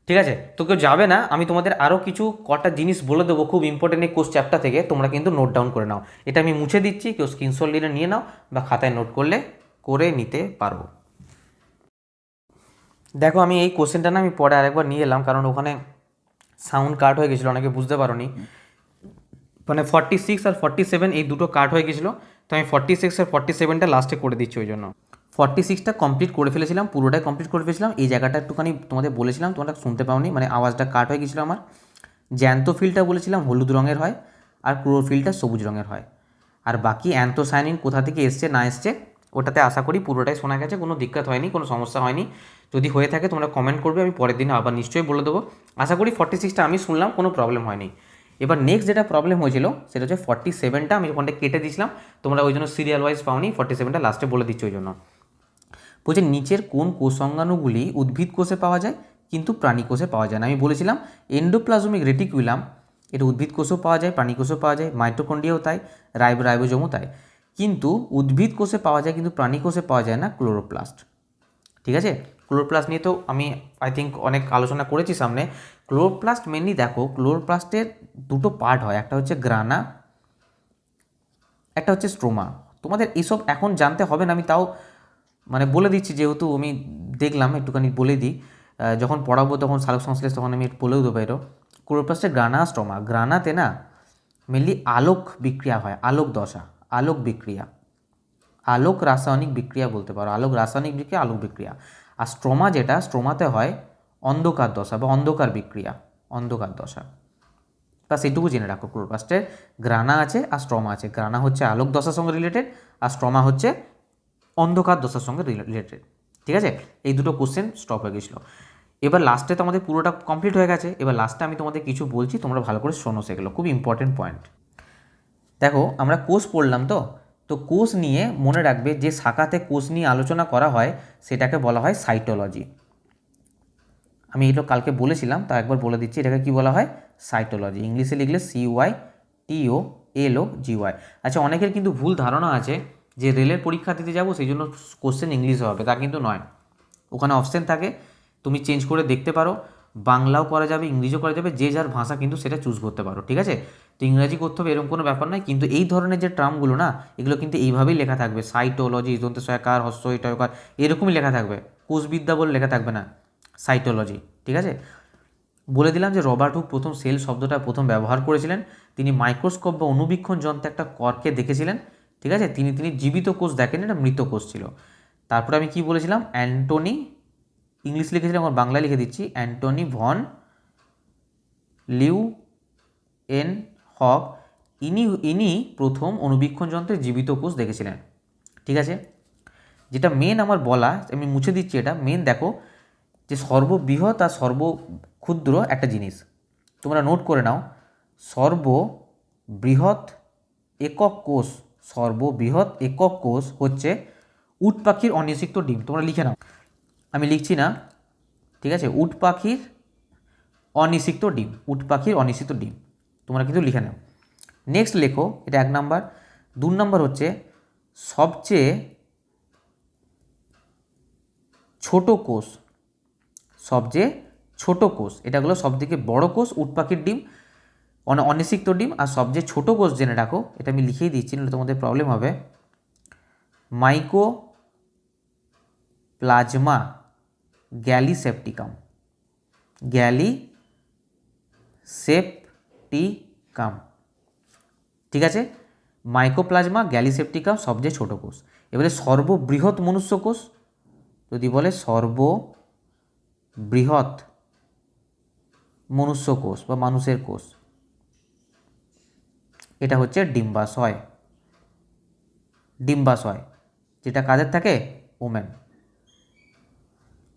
ঠিক আছে, তো কেউ যাবে না, আমি তোমাদের আরও কিছু কটা জিনিস বলে দেবো খুব ইম্পর্টেন্ট এই কোর্স চ্যাপ্টার থেকে, তোমরা কিন্তু নোট ডাউন করে নাও। এটা আমি মুছে দিচ্ছি, কেউ স্ক্রিনশট নিয়ে নাও বা খাতায় নোট করে নিতে পারো। দেখো আমি এই কোশ্চেনটা না আমি পরে আরেকবার নিয়ে এলাম, কারণ ওখানে সাউন্ড কাট হয়ে গেছিলো, অনেকে বুঝতে পারোনি। মানে 46 আর 47 এই দুটো কাট হয়ে গেছিলো, তো আমি 46 আর 47টা লাস্টে করে দিচ্ছি। ওই জন্য 46টা কমপ্লিট করে ফেলেছিলাম, পুরোটাই কমপ্লিট করে ফেলেছিলাম। এই জায়গাটা একটুখানি তোমাদের বলেছিলাম, তোমরা শুনতে পাওনি, মানে আওয়াজটা কাট হয়ে গেছিলো আমার। জ্যান্তোফিলটা বলেছিলাম হলুদ রঙের হয়, আর ক্লোরোফিলটা সবুজ রঙের হয়। আর বাকি অ্যান্থোসায়ানিন কোথা থেকে এসছে না এসছে ওটাতে আশা করি পুরোটাই শোনা গেছে, কোনো দিক্কত হয়নি, কোনো সমস্যা হয়নি। যদি হয়ে থাকে তোমরা কমেন্ট করবে, আমি পরের দিন আবার নিশ্চয়ই বলে দেবো। আশা করি 46টা আমি শুনলাম, কোনো প্রবলেম হয়নি। এবার নেক্সট যেটা প্রবলেম হয়েছিল সেটা হচ্ছে 47টা আমি ওখানটা কেটে দিয়েছিলাম, তোমরা ওই জন্য সিরিয়াল ওয়াইজ পাওনি, 47টা লাস্টে বলে দিচ্ছি ওই জন্য। বলছে নিচের কোন কোষ অঙ্গাণুগুলি উদ্ভিদ কোষে পাওয়া যায় কিন্তু প্রাণী কোষে পাওয়া যায় না। আমি বলেছিলাম এন্ডোপ্লাজমিক রেটিকুলাম, এটা উদ্ভিদ কোষেও পাওয়া যায়, প্রাণী কোষেও পাওয়া যায়, মাইটোকন্ড্রিয়াও তাই, রাইবোজোমও তাই। কিন্তু উদ্ভিদ কোষে পাওয়া যায় কিন্তু প্রাণী কোষে পাওয়া যায় না ক্লোরোপ্লাস্ট। ঠিক আছে, ক্লোরোপ্লাস্ট নিয়ে তো আমি আই থিঙ্ক অনেক আলোচনা করেছি সামনে। ক্লোরোপ্লাস্ট মেনলি দেখো, ক্লোরোপ্লাস্টের দুটো পার্ট হয়, একটা হচ্ছে গ্রানা, একটা হচ্ছে স্ট্রোমা। তোমাদের এইসব এখন জানতে হবে না, আমি তাও মানে বলে দিচ্ছি, যেহেতু আমি দেখলাম একটুখানি বলে দিই, যখন পড়াবো তখন সালোক সংশ্লেষ তখন আমি বলেও দেবো। এরও ক্লোরোপ্লাস্টের গ্রানা স্ট্রোমা, গ্রানাতে না মেনলি আলোক বিক্রিয়া হয়, আলোক দশা, আলোক বিক্রিয়া, আলোক রাসায়নিক বিক্রিয়া বলতে পারো, আলোক রাসায়নিক বিক্রিয়া, আলোক বিক্রিয়া। আর স্ট্রোমা যেটা, স্ট্রোমাতে হয় অন্ধকার দশা বা অন্ধকার বিক্রিয়া, অন্ধকার দশা। বাস এইটুকু জেনে রাখো, ক্লোরোপ্লাস্টের গ্রানা আছে আর স্ট্রোমা আছে। গ্রানা হচ্ছে আলোক দশার সঙ্গে রিলেটেড, আর স্ট্রোমা হচ্ছে অন্ধকার দশার সঙ্গে রিলেটেড। ঠিক আছে, এই দুটো কোশ্চেন স্টপ হয়ে গেছিলো। এবার লাস্টে তো আমাদের পুরোটা কমপ্লিট হয়ে গেছে। এবার লাস্টে আমি তোমাদের কিছু বলছি, তোমরা ভালো করে শোনো, সেগুলো খুব ইম্পর্টেন্ট পয়েন্ট। দেখো আমরা কোষ পড়লাম, তো কোষ নিয়ে মনে রাখবে যে শাখাতে কোষ নিয়ে আলোচনা করা হয় সেটাকে বলা হয় সাইটোলজি। আমি এটা কালকে বলেছিলাম, তা একবার বলে দিচ্ছি, এটাকে কি বলা হয়, সাইটোলজি। ইংলিশে লিখলে CYTOLOGY। আচ্ছা, অনেকের কিন্তু ভুল ধারণা আছে যে রেলের পরীক্ষা দিতে যাবো সেই জন্য কোশ্চেন ইংলিশে হবে, তা কিন্তু নয়। ওখানে অপশান থাকে, তুমি চেঞ্জ করে দেখতে পারো, বাংলাও করা যাবে, ইংরেজিও করা যাবে, যে যার ভাষা কিন্তু সেটা চুজ করতে পারো। ঠিক আছে, তো ইংরাজি করতে হবে এরকম কোনো ব্যাপার নয়, কিন্তু এই ধরনের যে টার্মগুলো না, এগুলো কিন্তু এইভাবেই লেখা থাকবে, সাইটোলজি, দন্তে সহায়কার, হস্য ইটয়কার, এরকমই লেখা থাকবে, কোষবিদ্যা বলে লেখা থাকবে না, সাইটোলজি। ঠিক আছে, বলে দিলাম যে রবার্ট হুক প্রথম সেল শব্দটা প্রথম ব্যবহার করেছিলেন। তিনি মাইক্রোস্কোপ বা অনুবীক্ষণ যন্ত্রে একটা কর্কে দেখেছিলেন। ঠিক আছে, তিনি জীবিত কোষ দেখেন, এটা মৃত কোষ ছিল। তারপরে আমি কি বলেছিলাম, অ্যান্টনি, ইংলিশ লিখেছিলাম, আমার বাংলায় লিখে দিচ্ছি, অ্যান্টনি ভন লিউয়েনহক, ইনি প্রথম অনুবীক্ষণ যন্ত্রে জীবিত কোষ দেখেছিলেন। ঠিক আছে, যেটা মেন আমার বলা, আমি মুছে দিচ্ছি এটা মেন। দেখো যে সর্ববৃহৎ আর সর্বক্ষুদ্র একটা জিনিস তোমরা নোট করে নাও, সর্ববৃহৎ একক কোষ, সর্ববৃহৎ একক কোষ হচ্ছে উট পাখির অনিষিক্ত ডিম। তোমরা লিখে নাও, আমি লিখছি না। ঠিক আছে, উট পাখির অনিষিক্ত ডিম, উট পাখির অনিষিক্ত ডিম, তোমরা কিন্তু লিখে নাও। নেক্সট লেখো, এটা 1 নাম্বার। 2 নাম্বার হচ্ছে সবচেয়ে ছোট কোষ, সবচেয়ে ছোট কোষ, এটা হলো সবথেকে বড় কোষ উট পাখির ডিম, অনিষিক্ত ডিম। আর সবচেয়ে ছোট কোষ জেনে রাখো, এটা আমি লিখেই দিচ্ছি, নাহলে তোমাদের প্রবলেম হবে, মাইকোপ্লাজমা গ্যালিসেপ্টিকাম, গ্যালিসেপ্টিকাম। ঠিক আছে, মাইকোপ্লাজমা গ্যালিসেপ্টিকাম সবচেয়ে ছোট কোষ। এবারে সর্ববৃহৎ মনুষ্য কোষ যদি বলে, সর্ববৃহৎ মনুষ্য কোষ বা মানুষের কোষ, এটা হচ্ছে ডিম্বাশয়, ডিম্বাশয় যেটা কাদের থাকে, ওমেন,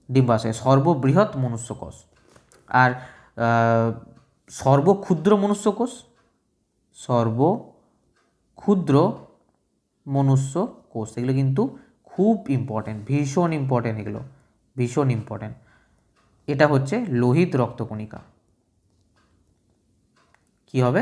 ডিম্বাশয় সর্ববৃহৎ মনুষ্য কোষ। আর সর্বক্ষুদ্র মনুষ্য কোষ, সর্বক্ষুদ্র মনুষ্য কোষ, এগুলো কিন্তু খুব ইম্পর্টেন্ট, ভীষণ ইম্পর্টেন্ট, এগুলো ভীষণ ইম্পর্টেন্ট। এটা হচ্ছে লোহিত রক্তকণিকা। কি হবে?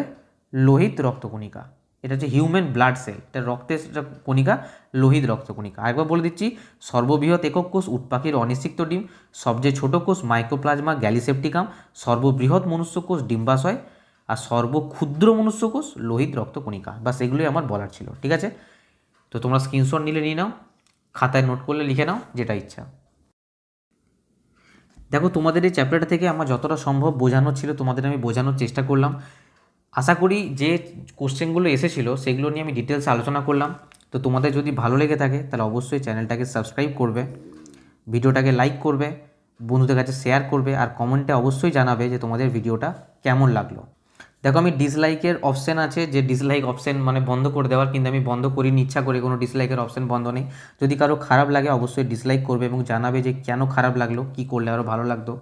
লোহিত রক্তকণিকা। এটা হচ্ছে হিউম্যান ব্লাড সেল, এটা রক্তের কণিকা, লোহিত রক্তকণিকা। আরেকবার বলে দিচ্ছি, সর্ববৃহৎ একক কোষ উট পাখির অনিষিক্ত ডিম, সবচেয়ে ছোট কোষ মাইক্রোপ্লাজমা গ্যালিসেপ্টিকাম, সর্ববৃহৎ মনুষ্য কোষ ডিম্বাশয়, আর সর্বক্ষুদ্র মনুষ্য কোষ লোহিত রক্তকণিকা। বাস এগুলোই আমার বলার ছিল। ঠিক আছে, তো তোমরা স্ক্রিনশট নিলে নিয়ে নাও, খাতায় নোট করলে লিখে নাও, যেটা ইচ্ছা। দেখো, তোমাদের এই চ্যাপ্টারটা থেকে আমার যতটা সম্ভব বোঝানোর ছিল তোমাদের আমি বোঝানোর চেষ্টা করলাম। আশা করি যে কোশ্চেনগুলো এসেছিলো সেগুলো নিয়ে আমি ডিটেলস আলোচনা করলাম। তো তোমাদের যদি ভালো লেগে থাকে তাহলে অবশ্যই চ্যানেলটাকে সাবস্ক্রাইব করবে, ভিডিওটাকে লাইক করবে, বন্ধুদের কাছে শেয়ার করবে, আর কমেন্টে অবশ্যই জানাবে যে তোমাদের ভিডিওটা কেমন লাগলো। দেখো, আমি ডিসলাইকের অপশান আছে, যে ডিসলাইক অপশান মানে বন্ধ করে দেওয়ার, কিন্তু আমি বন্ধ করিনি ইচ্ছা করে, কোনো ডিসলাইকের অপশান বন্ধ নেই। যদি কারো খারাপ লাগে অবশ্যই ডিসলাইক করবে এবং জানাবে যে কেন খারাপ লাগলো, কী করলে আরও ভালো লাগতো।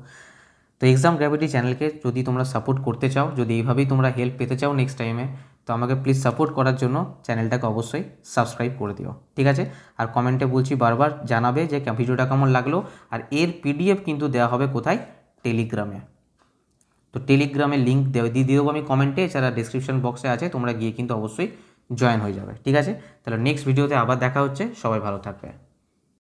তো এক্সাম গ্র্যাভিটি চ্যানেলকে যদি তোমরা সাপোর্ট করতে চাও, যদি এইভাবেই তোমরা হেল্প পেতে চাও নেক্সট টাইমে, তো আমাকে প্লিজ সাপোর্ট করার জন্য চ্যানেলটাকে অবশ্যই সাবস্ক্রাইব করে দিও। ঠিক আছে, আর কমেন্টে বলছি বারবার জানাবে যে ভিডিওটা কেমন লাগলো। আর এর পিডিএফ কিন্তু দেওয়া হবে কোথায়? টেলিগ্রামে। তো টেলিগ্রামের লিঙ্ক দিয়ে দেবো আমি কমেন্টে, এছাড়া ডিসক্রিপশন বক্সে আছে, তোমরা গিয়ে কিন্তু অবশ্যই জয়েন হয়ে যাবে। ঠিক আছে, তাহলে নেক্সট ভিডিওতে আবার দেখা হচ্ছে, সবাই ভালো থাকবে।